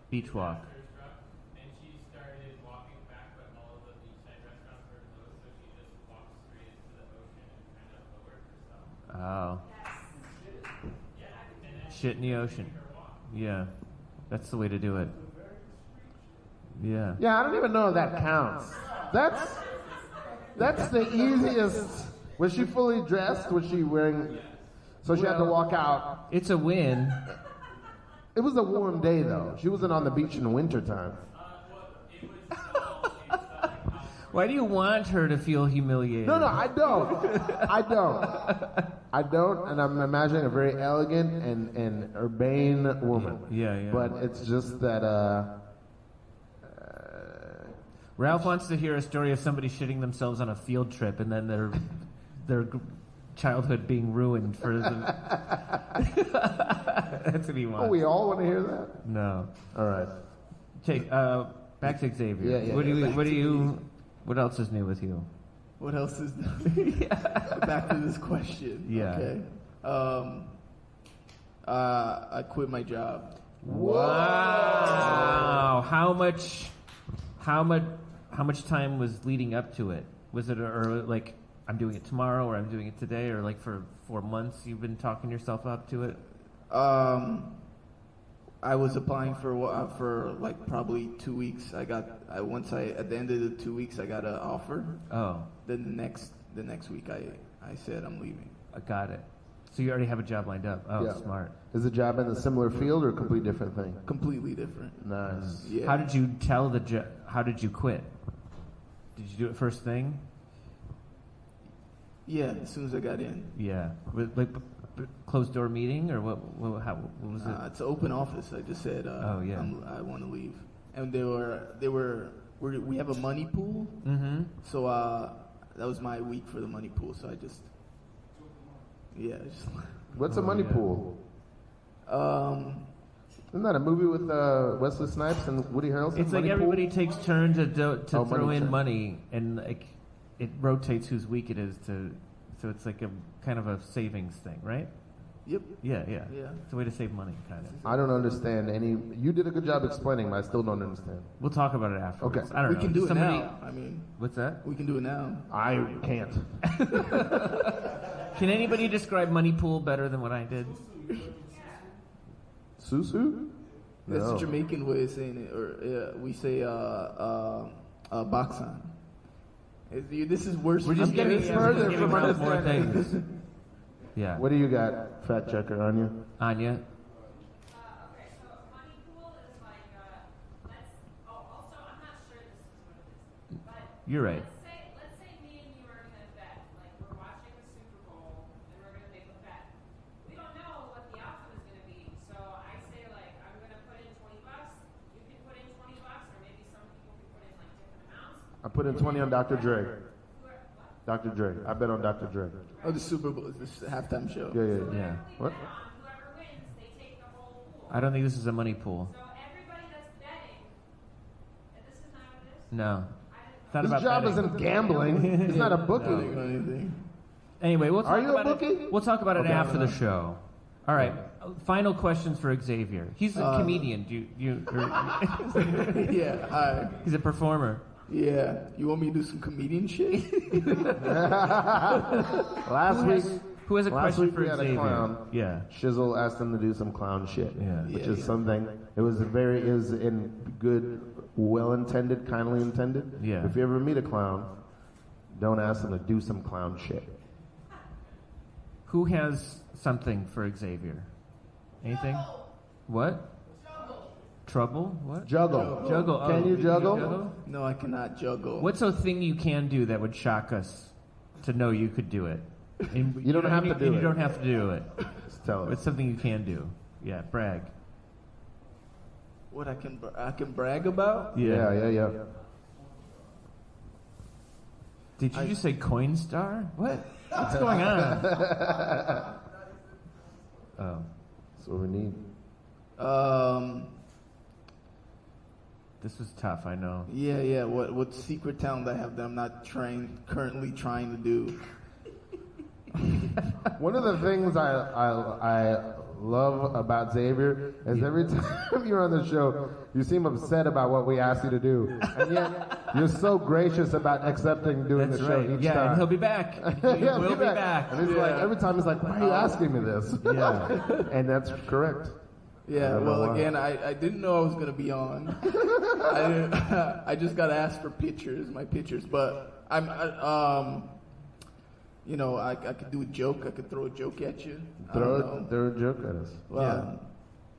Speaker 2: Beach walk.
Speaker 6: disaster struck, and she started walking back, but all of the beachside restaurants were closed, so she just walked straight into the ocean and kind of lowered herself.
Speaker 2: Oh. Shit in the ocean. Yeah. That's the way to do it. Yeah.
Speaker 3: Yeah, I don't even know if that counts. That's the easiest. Was she fully dressed? Was she wearing... So she had to walk out.
Speaker 2: It's a win.
Speaker 3: It was a warm day, though. She wasn't on the beach in the wintertime.
Speaker 6: Well, it
Speaker 2: Why do you want her to feel humiliated?
Speaker 3: No, I don't. I don't, and I'm imagining a very elegant and urbane woman.
Speaker 2: Yeah.
Speaker 3: But it's just that,
Speaker 2: Ralph wants to hear a story of somebody shitting themselves on a field trip and then their childhood being ruined for the... That's what he wants.
Speaker 3: oh, we all want to hear that?
Speaker 2: No.
Speaker 3: All right.
Speaker 2: Okay, back to Xavier.
Speaker 3: Yeah.
Speaker 2: What else is new with you?
Speaker 5: What else is new? Back to this question.
Speaker 2: Yeah.
Speaker 5: Okay. I quit my job.
Speaker 2: Wow. How much time was leading up to it? Was it or like I'm doing it tomorrow or I'm doing it today or like for 4 months you've been talking yourself up to it?
Speaker 5: I was applying for like probably 2 weeks. At the end of the 2 weeks I got an offer.
Speaker 2: Oh.
Speaker 5: Then the next week I said I'm leaving.
Speaker 2: I got it. So you already have a job lined up. Oh,
Speaker 3: Yeah.
Speaker 2: smart.
Speaker 3: Is the job in a similar field or a completely different thing?
Speaker 5: Completely different.
Speaker 3: Nice.
Speaker 5: Yeah.
Speaker 2: How did you tell how did you quit? Did you do it first thing?
Speaker 5: Yeah, as soon as I got in.
Speaker 2: Yeah. Like closed door meeting or what was it?
Speaker 5: It's an open office. I just said, I want to leave. And we have a money pool.
Speaker 2: Mm-hmm.
Speaker 5: So that was my week for the money pool. So I just,
Speaker 3: What's a money pool? Isn't that a movie with Wesley Snipes and Woody Harrelson?
Speaker 2: It's like
Speaker 3: Money
Speaker 2: everybody
Speaker 3: Pool?
Speaker 2: takes turn to throw
Speaker 3: money
Speaker 2: in
Speaker 3: turn.
Speaker 2: money, and like it rotates whose week it is so it's like a kind of a savings thing, right?
Speaker 5: Yep.
Speaker 2: Yeah.
Speaker 5: Yeah.
Speaker 2: It's a way to save money, kind of.
Speaker 3: I don't understand any. You did a good job explaining, but I still don't understand.
Speaker 2: We'll talk about it afterwards.
Speaker 3: Okay.
Speaker 2: I don't
Speaker 5: We
Speaker 2: know.
Speaker 5: can do it
Speaker 2: Somebody-
Speaker 5: now. I mean,
Speaker 2: What's that?
Speaker 5: we can do it now.
Speaker 3: I can't.
Speaker 2: Can anybody describe money pool better than what I did?
Speaker 3: Susu?
Speaker 5: That's
Speaker 3: No.
Speaker 5: a Jamaican way of saying it, or we say baksan. This is worse.
Speaker 2: We're just
Speaker 3: I'm getting
Speaker 2: giving
Speaker 3: further
Speaker 2: we're giving
Speaker 3: from
Speaker 2: Ralph more
Speaker 3: understanding.
Speaker 2: things. Yeah.
Speaker 3: What do you got, fact checker, Anya?
Speaker 2: Anya?
Speaker 1: Okay, so money pool is like, also, I'm not sure this is what it is, but
Speaker 2: You're right.
Speaker 1: let's say me and you are gonna bet, like we're watching the Super Bowl and we're gonna make a bet. We don't know what the outcome is gonna be, so I say like, I'm gonna put in $20, you can put in $20, or maybe some people can put in like different amounts.
Speaker 3: I put in 20 on Dr. Dre. Dr. Dre. I bet on Dr. Dre.
Speaker 5: Oh, the Super Bowl, this halftime show.
Speaker 3: Yeah.
Speaker 2: Yeah.
Speaker 3: What?
Speaker 1: Whoever wins, they take the whole pool.
Speaker 2: I don't think this is a money pool.
Speaker 1: So everybody that's betting, and this is not what it is.
Speaker 2: No. It's not
Speaker 3: His
Speaker 2: about
Speaker 3: job
Speaker 2: betting.
Speaker 3: isn't gambling. He's not a bookie.
Speaker 5: Anything.
Speaker 2: Anyway, we'll talk
Speaker 3: Are you a
Speaker 2: about
Speaker 3: bookie?
Speaker 2: it. We'll talk about it
Speaker 3: Okay.
Speaker 2: after the show. All right. Final questions for Xavier. He's a comedian.
Speaker 5: Yeah.
Speaker 2: He's a performer.
Speaker 5: Yeah. You want me to do some comedian shit?
Speaker 3: Last week,
Speaker 2: Who has a
Speaker 3: Last
Speaker 2: question
Speaker 3: week
Speaker 2: for
Speaker 3: we had a
Speaker 2: Xavier?
Speaker 3: clown.
Speaker 2: Yeah.
Speaker 3: Shizzle asked him to do some clown shit,
Speaker 2: Yeah.
Speaker 3: which
Speaker 5: Yeah,
Speaker 3: is
Speaker 5: yeah.
Speaker 3: something. It was in good, well-intended, kindly intended.
Speaker 2: Yeah.
Speaker 3: If you ever meet a clown, don't ask them to do some clown shit.
Speaker 2: Who has something for Xavier? Anything? What? Trouble? What?
Speaker 3: Juggle.
Speaker 2: Juggle. Oh,
Speaker 3: Can you juggle?
Speaker 5: No, I cannot juggle.
Speaker 2: What's a thing you can do that would shock us to know you could do it? And
Speaker 3: You don't have to do
Speaker 2: You
Speaker 3: it.
Speaker 2: don't have to do it.
Speaker 3: Just tell
Speaker 2: It's
Speaker 3: us.
Speaker 2: something you can do. Yeah, brag.
Speaker 5: What I can brag about?
Speaker 3: Yeah.
Speaker 2: Did you just say Coinstar? What? What's going on? Oh.
Speaker 3: That's what we need.
Speaker 2: This was tough, I know.
Speaker 5: Yeah. What secret talent I have that I'm not currently trying to do?
Speaker 3: One of the things I love about Xavier is every time you're on the show, you seem upset about what we ask you to do, and yet you're so gracious about accepting doing
Speaker 2: That's
Speaker 3: the show
Speaker 2: right.
Speaker 3: each
Speaker 2: Yeah,
Speaker 3: time.
Speaker 2: and he'll be back. He
Speaker 3: Yeah,
Speaker 2: will be back.
Speaker 3: And it's like every time he's like, "Why are you asking me this?"
Speaker 2: Yeah.
Speaker 3: And that's correct. I
Speaker 5: Yeah,
Speaker 3: don't know
Speaker 5: well,
Speaker 3: why.
Speaker 5: again, I didn't know I was going to be on. I just got asked for my pictures, but I could do a joke. I could throw a joke at you. I don't know.
Speaker 3: Throw a joke at us.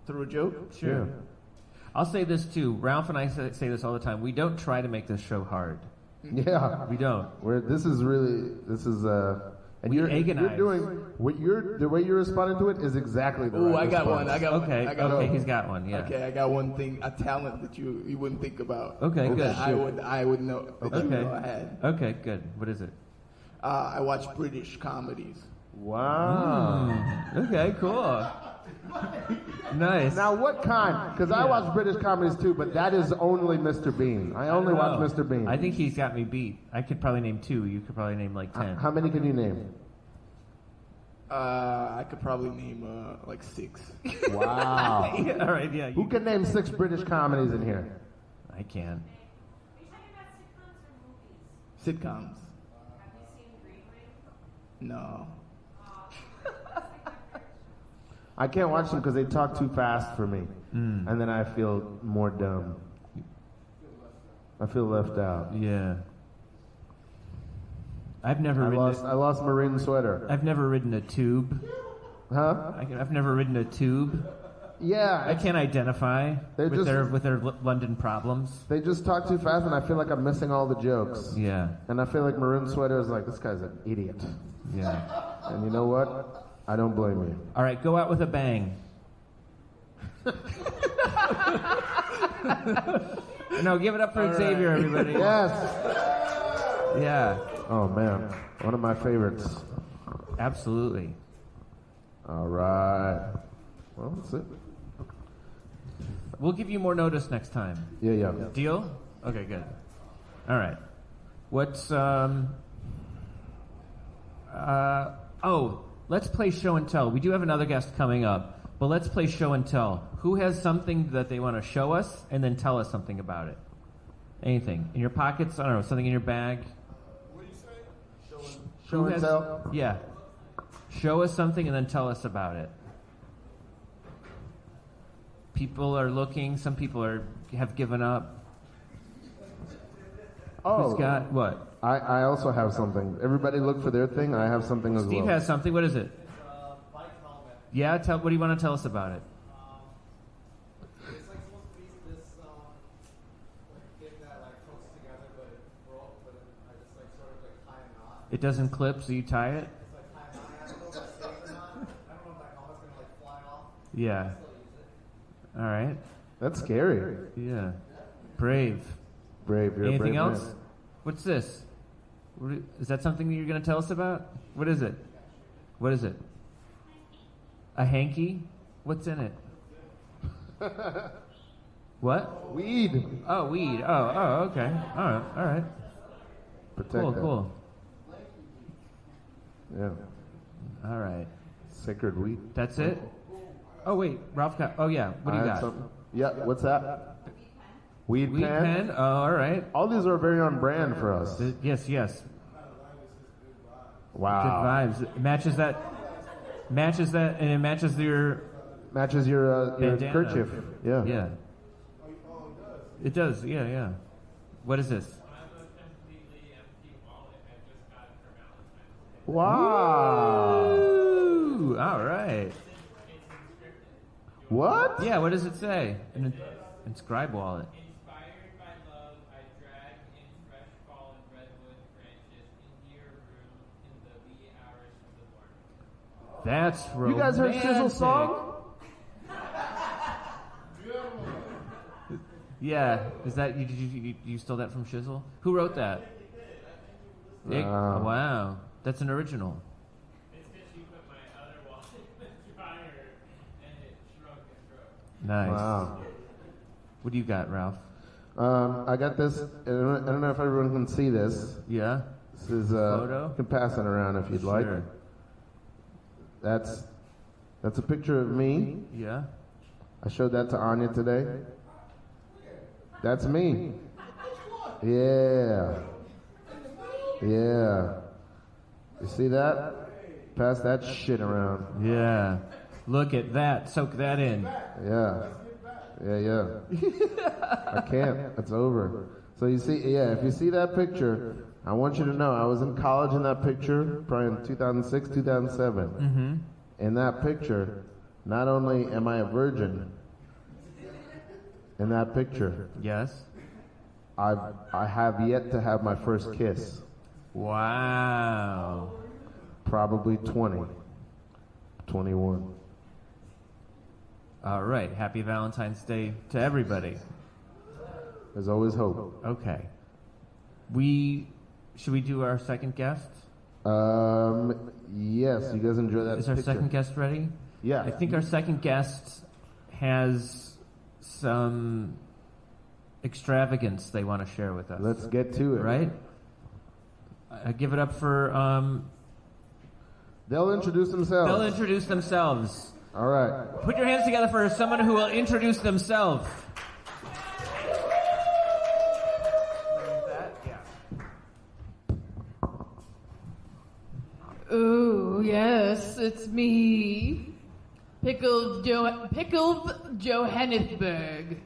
Speaker 5: Throw a joke?
Speaker 2: Sure.
Speaker 3: Yeah.
Speaker 2: I'll say this too. Ralph and I say this all the time. We don't try to make this show hard.
Speaker 3: Yeah.
Speaker 2: We don't.
Speaker 3: This is and
Speaker 2: We
Speaker 3: you're
Speaker 2: agonize.
Speaker 3: doing what the way you're responding to it is exactly the
Speaker 5: Ooh,
Speaker 3: right
Speaker 5: I got
Speaker 3: response.
Speaker 5: one. I got
Speaker 2: Okay,
Speaker 5: one. I got
Speaker 2: okay,
Speaker 5: one.
Speaker 2: he's got one. Yeah.
Speaker 5: Okay, I got one thing, a talent that you wouldn't think about.
Speaker 2: Okay, good.
Speaker 5: That I would know that you
Speaker 2: Okay.
Speaker 5: know I had.
Speaker 2: Okay, good. What is it?
Speaker 5: I watch British comedies.
Speaker 3: Wow.
Speaker 2: Okay, cool. Nice.
Speaker 3: Now, what kind? Because I watch British comedies too, but that is only Mr. Bean. I only watch Mr. Bean.
Speaker 2: I think he's got me beat. I could probably name 2. You could probably name like 10.
Speaker 3: How many can you name?
Speaker 5: I could probably name like 6.
Speaker 3: Wow.
Speaker 2: Yeah, all right, yeah.
Speaker 3: Who can name 6 British comedies in here?
Speaker 2: I can.
Speaker 1: Are you talking about sitcoms or movies?
Speaker 5: Sitcoms.
Speaker 1: Have you seen Green Ring?
Speaker 5: No.
Speaker 3: I can't watch them because they talk too fast for me. And then I feel more dumb. I feel left out.
Speaker 2: Yeah. I've never
Speaker 3: I lost Marine Sweater.
Speaker 2: I've never ridden a tube.
Speaker 3: Huh?
Speaker 2: I've never ridden a tube.
Speaker 3: Yeah.
Speaker 2: I can't identify
Speaker 3: They're
Speaker 2: with
Speaker 3: just-
Speaker 2: their London problems.
Speaker 3: They just talk too fast, and I feel like I'm missing all the jokes.
Speaker 2: Yeah.
Speaker 3: And I feel like Maroon Sweater is like, this guy's an idiot.
Speaker 2: Yeah.
Speaker 3: And you know what? I don't blame you.
Speaker 2: All right, go out with a bang. No, give it up for Xavier, everybody.
Speaker 3: Yes.
Speaker 2: Yeah.
Speaker 3: Oh, man. One of my favorites.
Speaker 2: Absolutely.
Speaker 3: All right. Well, that's it.
Speaker 2: We'll give you more notice next time.
Speaker 3: Yeah.
Speaker 2: Deal? Okay, good. All right. What's let's play show and tell. We do have another guest coming up, but let's play show and tell. Who has something that they want to show us and then tell us something about it? Anything in your pockets? I don't know. Something in your bag?
Speaker 4: What do you say?
Speaker 3: Show and tell?
Speaker 2: Yeah. Show us something and then tell us about it. People are looking. Some people have given up.
Speaker 3: Oh.
Speaker 2: Who's got what?
Speaker 3: I also have something. Everybody look for their thing. I have something as well.
Speaker 2: Steve has something. What is it?
Speaker 7: Bike helmet.
Speaker 2: Yeah. What do you want to tell us about it?
Speaker 7: It's like supposed to be this like thing that like hooks together, but it broke. But I just like sort of like tie a knot.
Speaker 2: It doesn't clip, so you tie it.
Speaker 7: It's like tie a knot. I don't know if that's safe or not. I don't know if that helmet's gonna like fly off.
Speaker 2: Yeah.
Speaker 7: I still use it.
Speaker 2: All right.
Speaker 3: That's scary.
Speaker 2: Yeah. Brave.
Speaker 3: Brave. You're a
Speaker 2: Anything
Speaker 3: brave
Speaker 2: else?
Speaker 3: man.
Speaker 2: What's this? Is that something that you're going to tell us about? What is it? What is it? A hanky? What's in it? What?
Speaker 3: Weed.
Speaker 2: Oh, weed. Oh, okay. All right.
Speaker 3: Protect
Speaker 2: Cool,
Speaker 3: that.
Speaker 2: cool.
Speaker 3: Yeah.
Speaker 2: All right.
Speaker 3: Sacred weed.
Speaker 2: That's it? Oh, wait. Ralph got... Oh, yeah. What do you
Speaker 3: I
Speaker 2: got?
Speaker 3: have something. Yeah, what's that? Weed
Speaker 2: Weed pen? Oh, all right.
Speaker 3: All these are very on brand for us.
Speaker 2: Yes.
Speaker 3: Wow.
Speaker 2: Good vibes. Matches that, and it matches your...
Speaker 3: Matches your
Speaker 2: Bandana.
Speaker 3: kerchief. Yeah.
Speaker 2: Yeah. It does. Yeah. What is this?
Speaker 6: I have a completely empty wallet. I just got it for Valentine's Day.
Speaker 3: Wow.
Speaker 2: Ooh, all right.
Speaker 6: It's inscripted.
Speaker 3: What?
Speaker 2: Yeah, what does it say? Inscribe wallet.
Speaker 6: Inspired by love, I drag in fresh fallen redwood branches into your room in the wee hours of the morning.
Speaker 2: That's romantic.
Speaker 3: You guys heard Shizzle's song?
Speaker 2: Yeah. Is that you stole that from Shizzle? Who wrote that?
Speaker 3: Wow.
Speaker 2: Wow. That's an original.
Speaker 6: It's because you put my other wallet in the dryer and it shrunk and broke.
Speaker 2: Nice.
Speaker 3: Wow.
Speaker 2: What do you got, Ralph?
Speaker 3: I got this. I don't know if everyone can see this.
Speaker 2: Yeah.
Speaker 3: This is
Speaker 2: Photo?
Speaker 3: You can pass it around if you'd like.
Speaker 2: Sure.
Speaker 3: That's a picture of me.
Speaker 2: Yeah.
Speaker 3: I showed that to Anya today. That's me. Yeah. You see that? Pass that shit around.
Speaker 2: Yeah. Look at that. Soak that in.
Speaker 3: Yeah. I can't. It's over. So you see, if you see that picture, I want you to know I was in college in that picture, probably in 2006, 2007.
Speaker 2: Mm-hmm.
Speaker 3: In that picture, not only am I a virgin, in that picture,
Speaker 2: Yes.
Speaker 3: I have yet to have my first kiss.
Speaker 2: Wow.
Speaker 3: Probably 20. 21.
Speaker 2: All right. Happy Valentine's Day to everybody.
Speaker 3: There's always hope.
Speaker 2: Okay. Should we do our second guest?
Speaker 3: Yes. You guys enjoy that
Speaker 2: Is our
Speaker 3: picture?
Speaker 2: second guest ready?
Speaker 3: Yeah.
Speaker 2: I think our second guest has some extravagance they want to share with us.
Speaker 3: Let's get to it.
Speaker 2: Right? I give it up for...
Speaker 3: They'll introduce themselves.
Speaker 2: They'll introduce themselves.
Speaker 3: All right.
Speaker 2: Put your hands together for someone who will introduce themselves.
Speaker 8: Oh, yes, it's me. Pickled Johannesburg.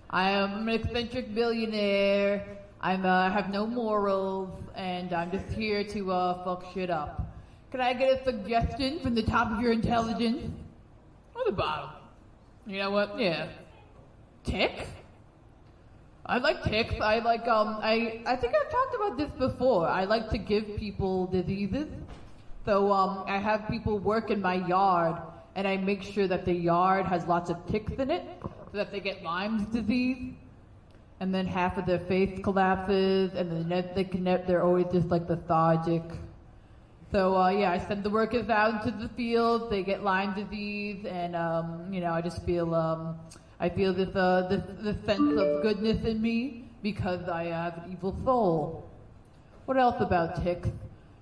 Speaker 8: I am an eccentric billionaire. I have no morals, and I'm just here to fuck shit up. Can I get a suggestion from the top of your intelligence? Or the bottom? You know what? Yeah. Tick? I like ticks. I like, I think I've talked about this before. I like to give people diseases. So, I have people work in my yard, and I make sure that the yard has lots of ticks in it, so that they get Lyme's disease. And then half of their face collapses, and then they're always just like lethargic. So, yeah, I send the workers out into the field, they get Lyme disease, and, I just feel, I feel this sense of goodness in me because I have an evil soul. What else about ticks?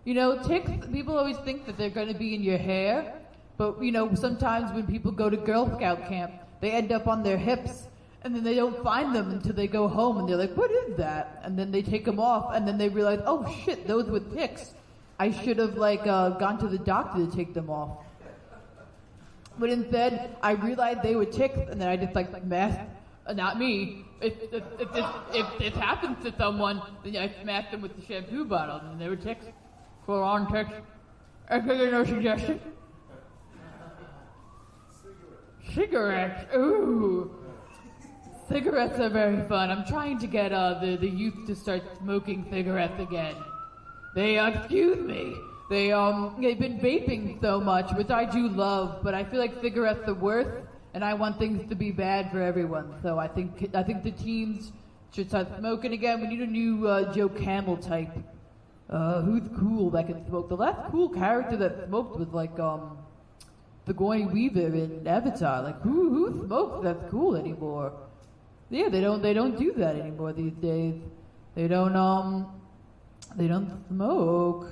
Speaker 8: Ticks, people always think that they're going to be in your hair, but, sometimes when people go to Girl Scout camp, they end up on their hips, and then they don't find them until they go home, and they're like, what is that? And then they take them off, and then they realize, oh shit, those were ticks. I should have, gone to the doctor to take them off. But instead, I realized they were ticks, and then I just, smashed, not me. If this happens to someone, then I smashed them with the shampoo bottle, and they were ticks. Full-on ticks. I figure no suggestion. Cigarettes. Ooh. Cigarettes are very fun. I'm trying to get the youth to start smoking cigarettes again. Excuse me. They've been vaping so much, which I do love, but I feel like cigarettes are worse, and I want things to be bad for everyone. So I think the teens should start smoking again. We need a new Joe Camel type. Who's cool that can smoke? The last cool character that smoked was Sigourney Weaver in Avatar. Who smokes that's cool anymore? Yeah, they don't do that anymore these days. They don't smoke.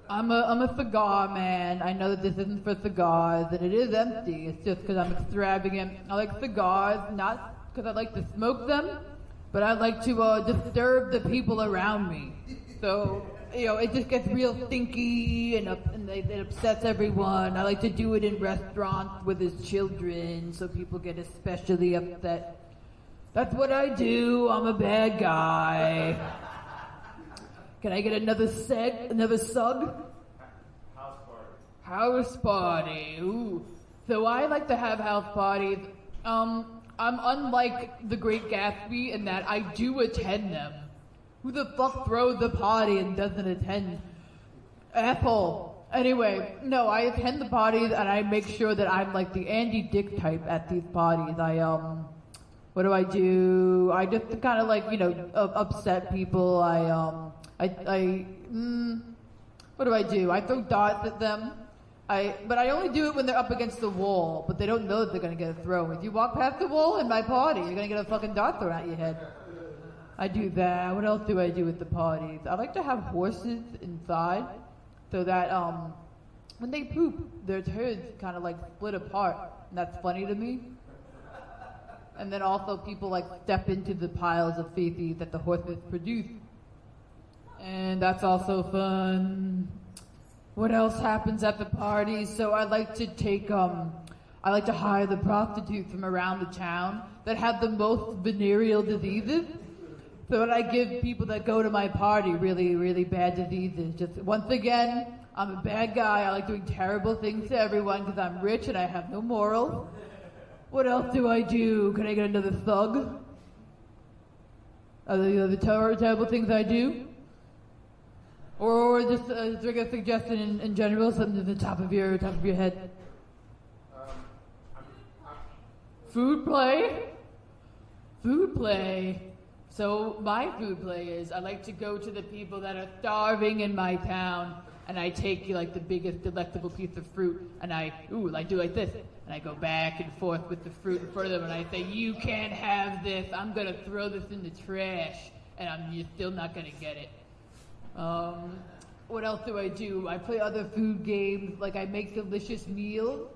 Speaker 8: I'm a cigar man. I know that this isn't for cigars, and it is empty. It's just because I'm extravagant. I like cigars, not because I like to smoke them, but I like to disturb the people around me. So, it just gets real stinky, and it upsets everyone. I like to do it in restaurants with his children, so people get especially upset. That's what I do. I'm a bad guy. Can I get another sug?
Speaker 4: House party.
Speaker 8: House party. Ooh. So I like to have house parties. I'm unlike the Great Gatsby in that I do attend them. Who the fuck throws a party and doesn't attend? Asshole. Anyway, no, I attend the parties and I make sure that I'm like the Andy Dick type at these parties. What do I do? I just kind of upset people. What do I do? I throw darts at them. But I only do it when they're up against the wall, but they don't know that they're going to get a throw. If you walk past the wall in my party, you're going to get a fucking dart thrown at your head. I do that. What else do I do at the parties? I like to have horses inside so that when they poop, their turds kind of split apart, and that's funny to me. And then also people step into the piles of feces that the horses produce. And that's also fun. What else happens at the parties? So I like to hire the prostitutes from around the town that have the most venereal diseases. So that I give people that go to my party really, really bad diseases. Just once again, I'm a bad guy. I like doing terrible things to everyone because I'm rich and I have no morals. What else do I do? Can I get another thug? the terrible things I do? Or just like a suggestion in general, something to the top of your head? Food play? Food play. So my food play is I like to go to the people that are starving in my town, and I take like the biggest delectable piece of fruit, and I do like this, and I go back and forth with the fruit in front of them, and I say, you can't have this, I'm gonna throw this in the trash, and you're still not gonna get it. What else do? I play other food games, like I make delicious meals,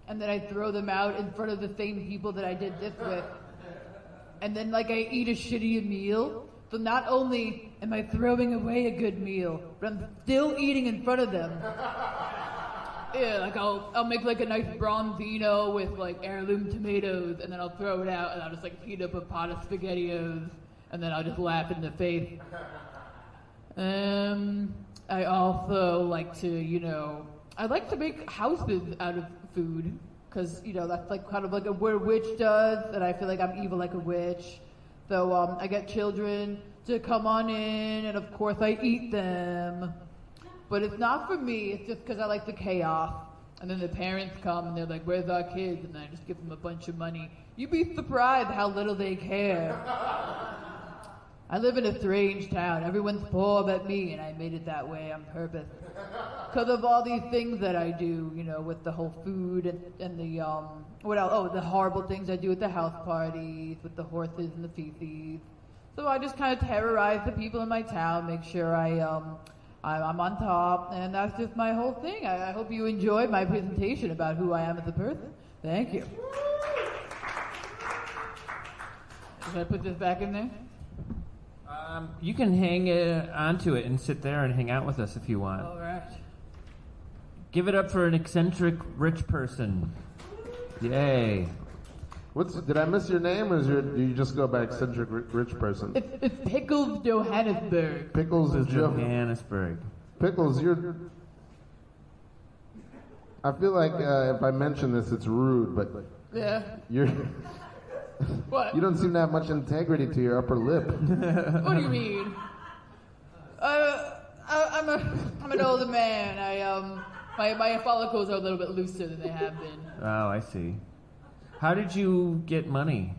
Speaker 8: and then I throw them out in front of the same people that I did this with. And then like I eat a shitty meal. So not only am I throwing away a good meal, but I'm still eating in front of them. Yeah, like I'll make like a nice bronzino with like heirloom tomatoes, and then I'll throw it out, and I'll just like heat up a pot of SpaghettiOs, and then I'll just laugh in the face. I also like to, I like to make houses out of food, because, that's like kind of like what a witch does, and I feel like I'm evil like a witch. So I get children to come on in, and of course I eat them. But it's not for me, it's just because I like the chaos. And then the parents come, and they're like, where's our kids? And I just give them a bunch of money. You'd be surprised how little they care. I live in a strange town. Everyone's poor but me, and I made it that way on purpose. Because of all these things that I do, with the whole food and the, what else? Oh, the horrible things I do at the house parties, with the horses and the feces. So I just kind of terrorize the people in my town, make sure I'm on top, and that's just my whole thing. I hope you enjoyed my presentation about who I am as a person. Thank you. Should I put this back in there?
Speaker 2: You can hang onto it and sit there and hang out with us if you want.
Speaker 8: All right.
Speaker 2: Give it up for an eccentric rich person. Yay.
Speaker 3: Did I miss your name, or do you just go by eccentric rich person?
Speaker 8: It's Pickles Johannesburg.
Speaker 3: Pickles is
Speaker 2: Johannesburg.
Speaker 3: Pickles, I feel like if I mention this, it's rude, but
Speaker 8: yeah, What?
Speaker 3: You don't seem to have much integrity to your upper lip.
Speaker 8: What do you mean? I'm an older man. My follicles are a little bit looser than they have been.
Speaker 2: Oh, I see. How did you get money?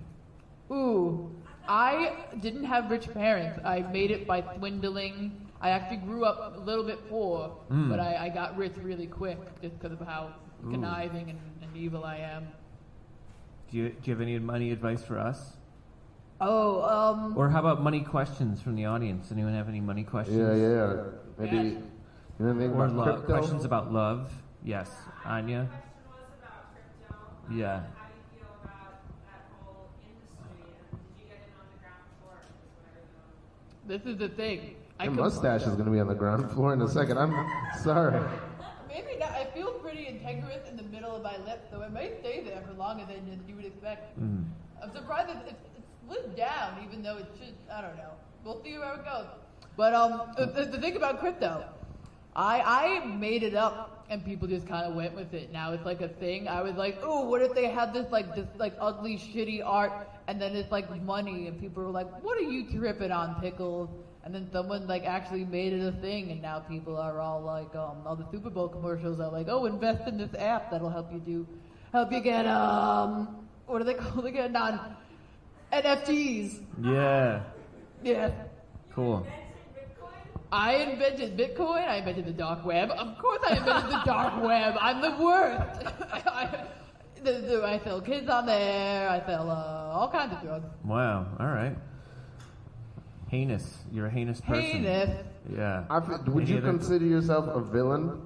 Speaker 8: Ooh, I didn't have rich parents. I made it by swindling. I actually grew up a little bit poor, but I got rich really quick just because of how conniving and evil I am.
Speaker 2: Do you have any money advice for us?
Speaker 8: Oh,
Speaker 2: Or how about money questions from the audience? Anyone have any money questions?
Speaker 3: Yeah. Maybe anything
Speaker 2: or
Speaker 3: about crypto?
Speaker 2: questions about love? Yes, Anya.
Speaker 1: The question was about crypto.
Speaker 2: Yeah.
Speaker 1: How do you feel about that whole industry? And did you get in on the ground floor?
Speaker 8: this is the thing.
Speaker 3: Your mustache is going to be on the ground floor in a second. I'm sorry.
Speaker 8: Maybe not. I feel pretty integrous in the middle of my lip, so it may stay there for longer than you would expect. I'm surprised it's slid down, even though it should. I don't know. We'll see where it goes. But the thing about crypto, I made it up, and people just kind of went with it. Now it's like a thing. I was like, oh, what if they had this ugly, shitty art, and then it's like money, and people were like, what are you tripping on, Pickles? And then someone actually made it a thing, and now people are all like, all the Super Bowl commercials are like, oh, invest in this app that'll help you get what are they called again? NFTs.
Speaker 2: Yeah.
Speaker 8: Yeah.
Speaker 2: Cool.
Speaker 8: I invented Bitcoin. I invented the dark web. Of course, I invented the dark web. I'm the worst. I sell kids on there. I sell all kinds of drugs.
Speaker 2: Wow. All right. Heinous. You're a heinous person.
Speaker 8: Heinous.
Speaker 2: Yeah.
Speaker 3: Would you consider yourself a villain?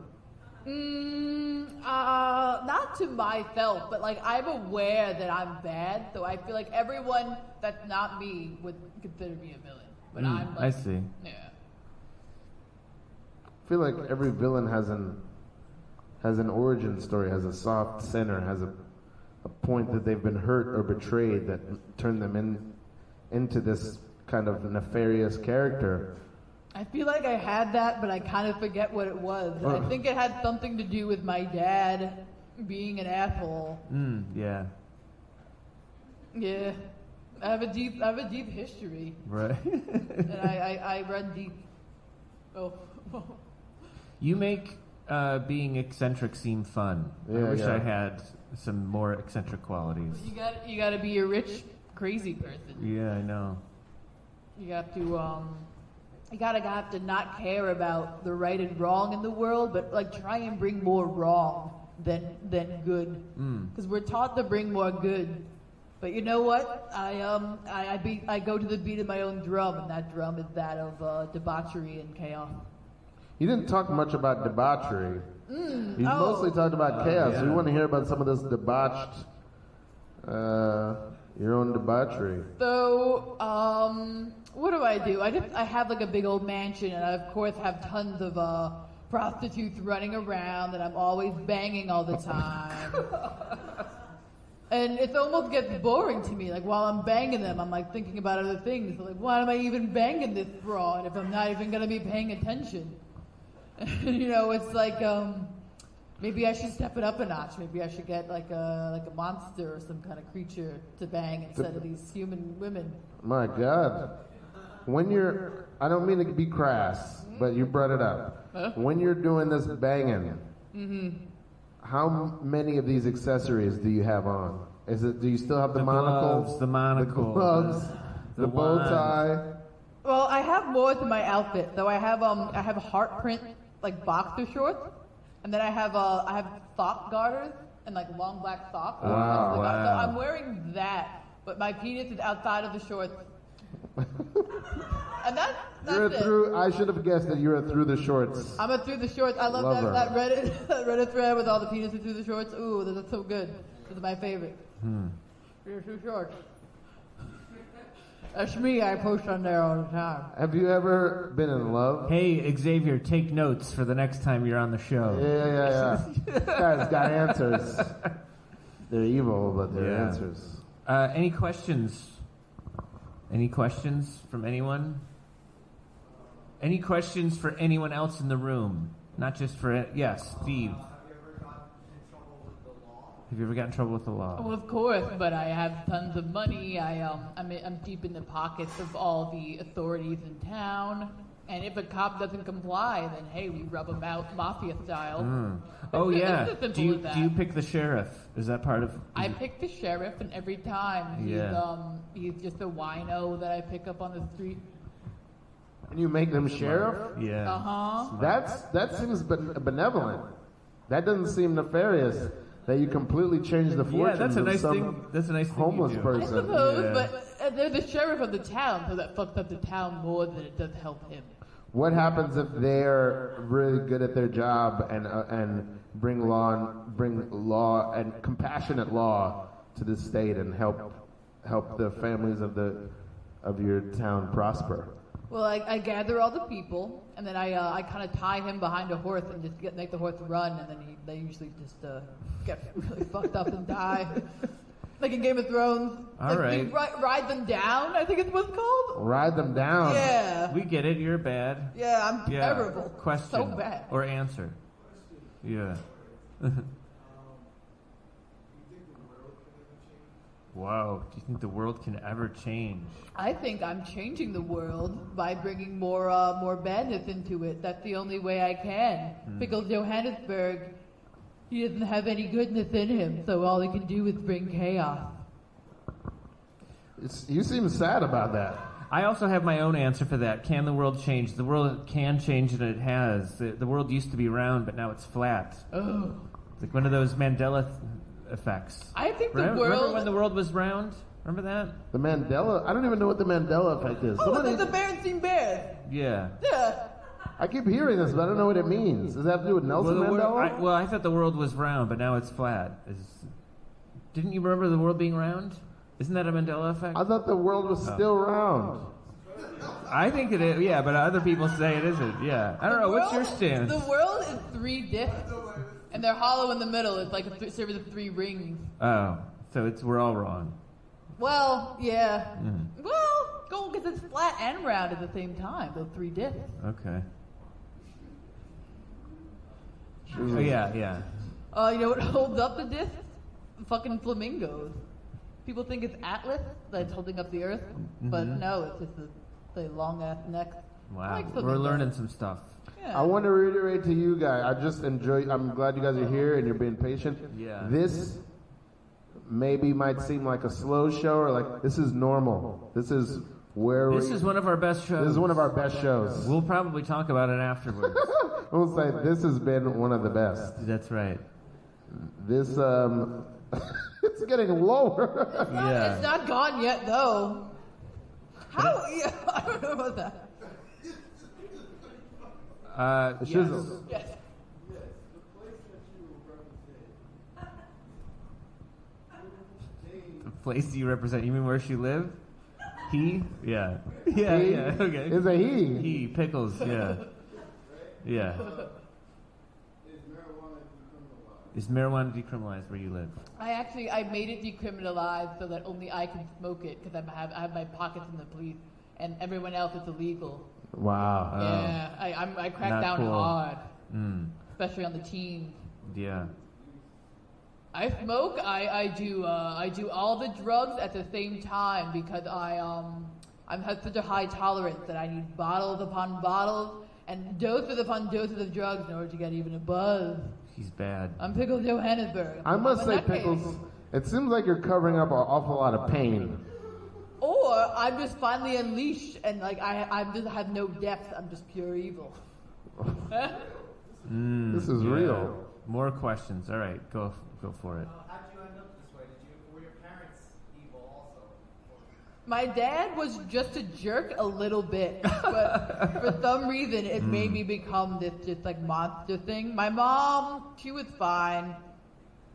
Speaker 8: Not to myself, but I'm aware that I'm bad, so I feel like everyone that's not me would consider me a villain. But
Speaker 2: I see.
Speaker 8: Yeah.
Speaker 3: I feel like every villain has an origin story, has a soft center, has a point that they've been hurt or betrayed that turned them into this kind of nefarious character.
Speaker 8: I feel like I had that, but I kind of forget what it was. I think it had something to do with my dad being an asshole.
Speaker 2: Yeah.
Speaker 8: Yeah. I have a deep history.
Speaker 2: Right.
Speaker 8: And I run deep. Oh.
Speaker 2: You make being eccentric seem fun. I wish I had some more eccentric qualities.
Speaker 8: You got to be a rich, crazy person.
Speaker 2: Yeah, I know.
Speaker 8: You have to you have to not care about the right and wrong in the world, but like try and bring more wrong than good. Because we're taught to bring more good. But you know what? I go to the beat of my own drum, and that drum is that of debauchery and chaos.
Speaker 3: You didn't talk much about debauchery. You mostly talked about chaos.
Speaker 2: Yeah.
Speaker 3: We want to hear about some of this debauched, your own debauchery.
Speaker 8: So, what do? I have like a big old mansion, and I of course have tons of prostitutes running around, and I'm always banging all the time. And it almost gets boring to me. Like while I'm banging them, I'm like thinking about other things. Like, why am I even banging this broad if I'm not even gonna be paying attention? It's like maybe I should step it up a notch. Maybe I should get like a monster or some kind of creature to bang instead of these human women.
Speaker 3: My God. I don't mean to be crass, but you brought it up.
Speaker 8: Huh?
Speaker 3: When you're doing this banging, how many of these accessories do you have on? Do you still have the monocle?
Speaker 2: Gloves, the monocle.
Speaker 3: The gloves, the bow
Speaker 2: wand.
Speaker 3: tie.
Speaker 8: Well, I have more to my outfit. So I have heart print like boxer shorts, and then I have sock garters and like long black socks.
Speaker 3: Wow.
Speaker 8: So I'm wearing that, but my penis is outside of the shorts. And that's it.
Speaker 3: I should have guessed that you're a through the shorts.
Speaker 8: I'm a through the shorts. I love
Speaker 3: Lover.
Speaker 8: that Reddit thread with all the penises through the shorts. Ooh, that's so good. This is my favorite. You're too short. That's me. I post on there all the time.
Speaker 3: Have you ever been in love?
Speaker 2: Hey, Xavier, take notes for the next time you're on the show.
Speaker 3: Yeah. This guy's got answers. They're evil, but they're
Speaker 2: Yeah.
Speaker 3: answers.
Speaker 2: Any questions? Any questions from anyone? Any questions for anyone else in the room? Not just for... Yes, Steve. Have you ever gotten in trouble with the law?
Speaker 8: Well, of course, but I have tons of money. I'm deep in the pockets of all the authorities in town. And if a cop doesn't comply, then hey, we rub them out mafia style.
Speaker 2: Oh yeah.
Speaker 8: It's as
Speaker 2: Do
Speaker 8: simple as that.
Speaker 2: you pick the sheriff? Is that part of?
Speaker 8: I pick the sheriff, and every time he's just a wino that I pick up on the street.
Speaker 3: And you make them sheriff?
Speaker 2: Yeah.
Speaker 3: That seems benevolent. That doesn't seem nefarious. That you completely change the fortunes
Speaker 2: Yeah, that's a
Speaker 3: of
Speaker 2: nice
Speaker 3: some
Speaker 2: thing. That's a nice thing.
Speaker 3: homeless
Speaker 2: you do.
Speaker 3: person.
Speaker 8: I suppose,
Speaker 2: Yeah.
Speaker 8: but they're the sheriff of the town, so that fucks up the town more than it does help him.
Speaker 3: What happens if they're really good at their job and bring law and compassionate law to the state and help the families of your town prosper?
Speaker 8: Well, I gather all the people, and then I kind of tie him behind a horse and just make the horse run, and then they usually just get really fucked up and die. Like in Game of Thrones.
Speaker 2: All right.
Speaker 8: You ride them down, I think it's what's called.
Speaker 3: Ride them down.
Speaker 8: Yeah.
Speaker 2: We get it. You're bad.
Speaker 8: Yeah, I'm
Speaker 2: Yeah.
Speaker 8: terrible.
Speaker 2: Question.
Speaker 8: So bad.
Speaker 2: Or answer. Yeah. Wow. Do you think the world can ever change?
Speaker 8: I think I'm changing the world by bringing more badness into it. That's the only way I can. Because Johannesburg, he doesn't have any goodness in him, so all he can do is bring chaos.
Speaker 3: You seem sad about that.
Speaker 2: I also have my own answer for that. Can the world change? The world can change, and it has. The world used to be round, but now it's flat.
Speaker 8: Oh.
Speaker 2: It's like one of those Mandela effects.
Speaker 8: I think the
Speaker 2: Remember
Speaker 8: world...
Speaker 2: when the world was round? Remember that?
Speaker 3: The Mandela? I don't even know what the Mandela effect is.
Speaker 8: Oh, it's the Berenstain Bears.
Speaker 2: Yeah.
Speaker 8: Yeah.
Speaker 3: I keep hearing this, but I don't know what it means. Does that have to do with Nelson Mandela?
Speaker 2: I thought the world was round, but now it's flat. Didn't you remember the world being round? Isn't that a Mandela effect?
Speaker 3: I thought the world was still round.
Speaker 2: I think it is, yeah, but other people say it isn't, yeah. I don't know, what's your stance?
Speaker 8: The world is 3 discs, and they're hollow in the middle. It's like a series of 3 rings.
Speaker 2: Oh, so we're all wrong.
Speaker 8: Well, yeah. Well, go because it's flat and round at the same time. Those 3 discs.
Speaker 2: Okay. Oh, yeah.
Speaker 8: You know what holds up the discs? Fucking flamingos. People think it's Atlas that's holding up the Earth, but no, it's just the long ass neck.
Speaker 2: Wow, we're learning some stuff.
Speaker 8: Yeah.
Speaker 3: I want to reiterate to you guys, I'm glad you guys are here and you're being patient.
Speaker 2: Yeah.
Speaker 3: This maybe might seem like a slow show or like, this is normal. This is one of our best shows. This is one of our best shows.
Speaker 2: We'll probably talk about it afterwards.
Speaker 3: We'll say this has been one of the best.
Speaker 2: That's right.
Speaker 3: This, it's getting lower.
Speaker 8: It's not gone yet, though. How? Yeah, I don't know about that.
Speaker 3: Yes.
Speaker 8: Yes.
Speaker 2: The place you represent. You mean where she lived? He? Yeah. Yeah,
Speaker 3: He?
Speaker 2: yeah, okay.
Speaker 3: It's a he.
Speaker 2: He, Pickles, yeah. Yeah. Is marijuana decriminalized where you live?
Speaker 8: I made it decriminalized so that only I can smoke it because I have my pockets in the police, and everyone else it's illegal.
Speaker 3: Wow.
Speaker 8: Yeah, I crack
Speaker 2: Not
Speaker 8: down
Speaker 2: cool.
Speaker 8: hard, especially on the teens.
Speaker 2: Yeah.
Speaker 8: I smoke. I do all the drugs at the same time because I have such a high tolerance that I need bottles upon bottles and doses upon doses of drugs in order to get even a buzz.
Speaker 2: He's bad.
Speaker 8: I'm Pickles Johannesburg.
Speaker 3: I must say, Pickles, it seems like you're covering up an awful lot of pain.
Speaker 8: Or I'm just finally unleashed and like I just have no depth. I'm just pure evil.
Speaker 3: This is real.
Speaker 2: More questions. All right, go for it.
Speaker 7: How did you end up this way? Were your parents evil also?
Speaker 8: My dad was just a jerk a little bit, but for some reason it made me become this just like monster thing. My mom, she was fine.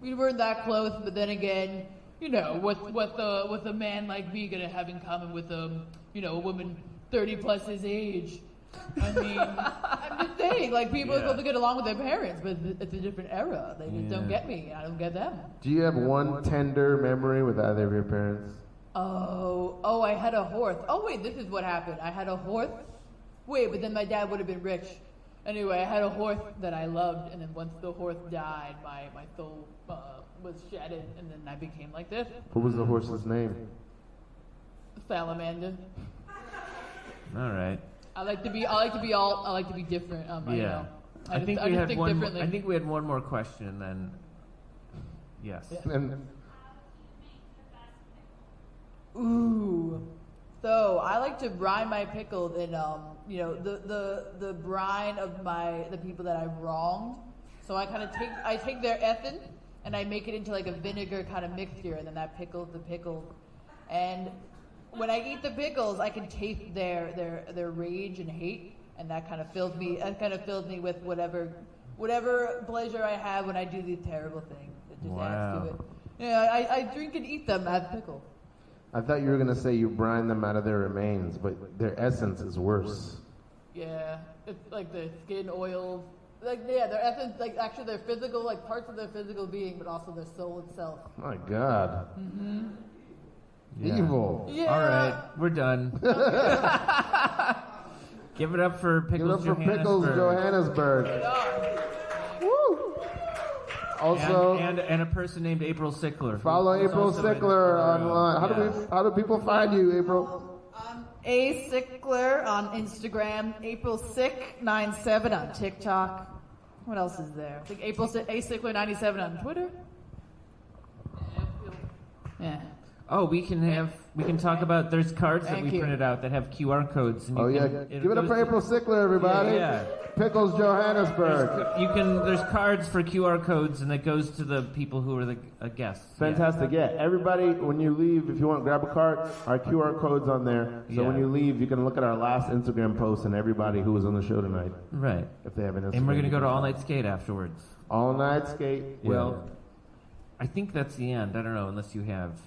Speaker 8: We weren't that close, but then again, you know, what's a man like me gonna have in common with a woman 30 plus his age? I mean, I'm just saying, like, people are supposed to get along with their parents, but it's a different era. They just don't get me, and I don't get them.
Speaker 3: Do you have one tender memory with either of your parents?
Speaker 8: Oh, I had a horse. Oh, wait, this is what happened. I had a horse. Wait, but then my dad would have been rich. Anyway, I had a horse that I loved, and then once the horse died, my soul was shattered, and then I became like this.
Speaker 3: What was the horse's name?
Speaker 8: Salamander.
Speaker 2: All right.
Speaker 8: I like to be different.
Speaker 2: Yeah. I think we had one more question, and then yes.
Speaker 3: And
Speaker 8: ooh. So I like to brine my pickles in the brine of the people that I've wronged. So I take their essence and I make it into like a vinegar kind of mixture, and then that pickles the pickles. And when I eat the pickles, I can taste their rage and hate, and that kind of fills me. That kind of fills me with whatever pleasure I have when I do these terrible things. It just adds to it. Yeah, I drink and eat them as pickles.
Speaker 3: I thought you were going to say you brine them out of their remains, but their essence is worse.
Speaker 8: Yeah, it's like the skin oils. Their essence, actually their physical, parts of their physical being, but also their soul itself.
Speaker 3: My God.
Speaker 8: Mm-hmm.
Speaker 2: Yeah.
Speaker 3: Evil.
Speaker 8: Yeah.
Speaker 2: All right, we're done. Give it up for Pickles
Speaker 3: Johannesburg. Woo! Also,
Speaker 2: and a person named April Sickler.
Speaker 3: Follow April Sickler online. How do people find you, April?
Speaker 8: A Sickler on Instagram, April Sick97 on TikTok. What else is there? I think A Sickler97 on Twitter. Yeah.
Speaker 2: Oh, we can talk about. There's cards that we printed out that have QR codes. And
Speaker 3: give it up for April Sickler, everybody.
Speaker 2: Yeah.
Speaker 3: Pickles Johannesburg.
Speaker 2: There's cards for QR codes, and it goes to the people who are the guests.
Speaker 3: Fantastic. Yeah. Everybody, when you leave, if you want, grab a card. Our QR code's on there. So when you leave, you can look at our last Instagram post and everybody who was on the show tonight.
Speaker 2: Right.
Speaker 3: If they have an Instagram.
Speaker 2: And we're gonna go to All Night Skate afterwards.
Speaker 3: All Night Skate.
Speaker 2: Well, I think that's the end. I don't know unless you have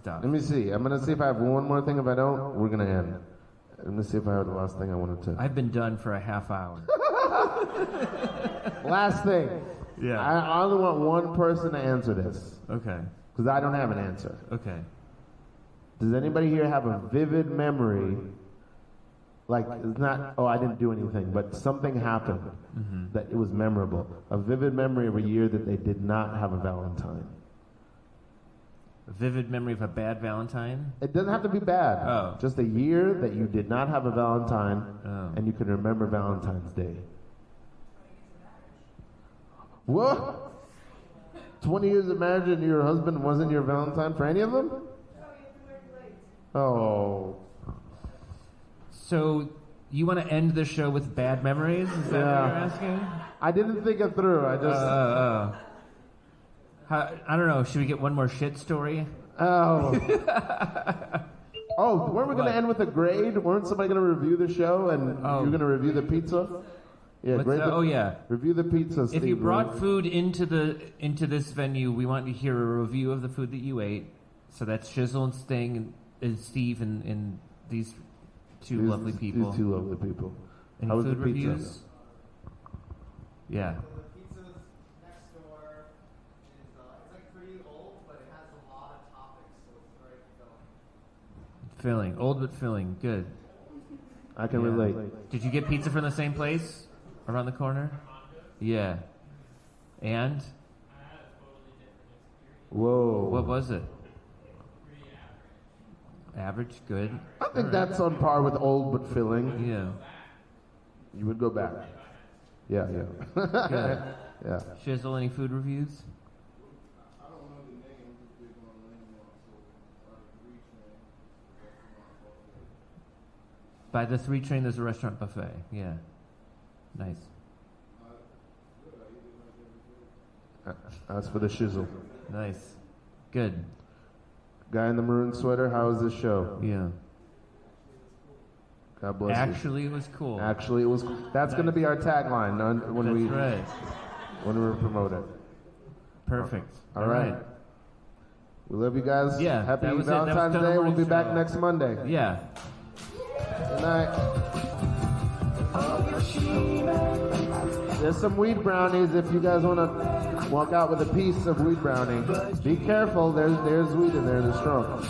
Speaker 2: stuff.
Speaker 3: Let me see. I'm going to see if I have one more thing. If I don't, we're going to end. Let me see if I have the last thing I wanted to.
Speaker 2: I've been done for a half hour.
Speaker 3: Last thing.
Speaker 2: Yeah.
Speaker 3: I only want one person to answer this.
Speaker 2: Okay.
Speaker 3: Because I don't have an answer.
Speaker 2: Okay.
Speaker 3: Does anybody here have a vivid memory? Like, it's not, I didn't do anything, but something happened that it was memorable. A vivid memory of a year that they did not have a Valentine.
Speaker 2: Vivid memory of a bad Valentine?
Speaker 3: It doesn't have to be bad.
Speaker 2: Oh.
Speaker 3: Just a year that you did not have a Valentine, and you can remember Valentine's Day. What? 20 years of marriage and your husband wasn't your Valentine for any of them? Oh.
Speaker 2: So, you want to end the show with bad memories? Is that what you're asking?
Speaker 3: I didn't think it through. I just...
Speaker 2: I don't know. Should we get one more shit story?
Speaker 3: Oh. Oh, weren't we going
Speaker 2: What?
Speaker 3: to end with a grade? Weren't somebody going to review the show and you were going to review the pizza? Yeah,
Speaker 2: What's
Speaker 3: grade
Speaker 2: that?
Speaker 3: the,
Speaker 2: Oh, yeah.
Speaker 3: Review the pizza, Steve.
Speaker 2: If you brought
Speaker 3: right?
Speaker 2: food into this venue, we want to hear a review of the food that you ate. So that's Shizzle and Sting and Steve and these two lovely people.
Speaker 3: These two lovely people.
Speaker 2: Any
Speaker 3: How was
Speaker 2: food
Speaker 3: the pizza?
Speaker 2: reviews? Yeah.
Speaker 7: The pizza's next door is it's like pretty old, but it has a lot of toppings, so it's very filling.
Speaker 2: Filling. Old but filling. Good.
Speaker 3: I can
Speaker 2: Yeah.
Speaker 3: relate.
Speaker 2: Did you get pizza from the same place? Around the corner? Yeah. And?
Speaker 3: Whoa.
Speaker 2: What was it? Average? Good.
Speaker 3: I think that's on par with old but filling.
Speaker 2: Yeah.
Speaker 3: You would go back. Yeah, yeah.
Speaker 2: Good.
Speaker 3: Yeah.
Speaker 2: Shizzle, any food reviews?
Speaker 4: I don't know the name. I'm just big on landmarks. So,
Speaker 2: By the 3 train, there's a restaurant buffet. Yeah. Nice.
Speaker 3: That's for the shizzle.
Speaker 2: Nice. Good.
Speaker 3: Guy in the maroon sweater, how was this show?
Speaker 2: Yeah.
Speaker 3: God bless
Speaker 2: Actually, it was cool.
Speaker 3: you. Actually, it was. That's going to be our tagline when
Speaker 2: That's
Speaker 3: we
Speaker 2: right.
Speaker 3: when we promote it.
Speaker 2: Perfect.
Speaker 3: All right. We love you guys.
Speaker 2: Yeah,
Speaker 3: Happy
Speaker 2: that was it. That was
Speaker 3: Valentine's
Speaker 2: Tunnel
Speaker 3: Day. We'll be
Speaker 2: Morning
Speaker 3: back
Speaker 2: Show.
Speaker 3: next Monday.
Speaker 2: Yeah.
Speaker 3: Good night. There's some weed brownies if you guys want to walk out with a piece of weed brownie. Be careful. There's weed in there. They're strong.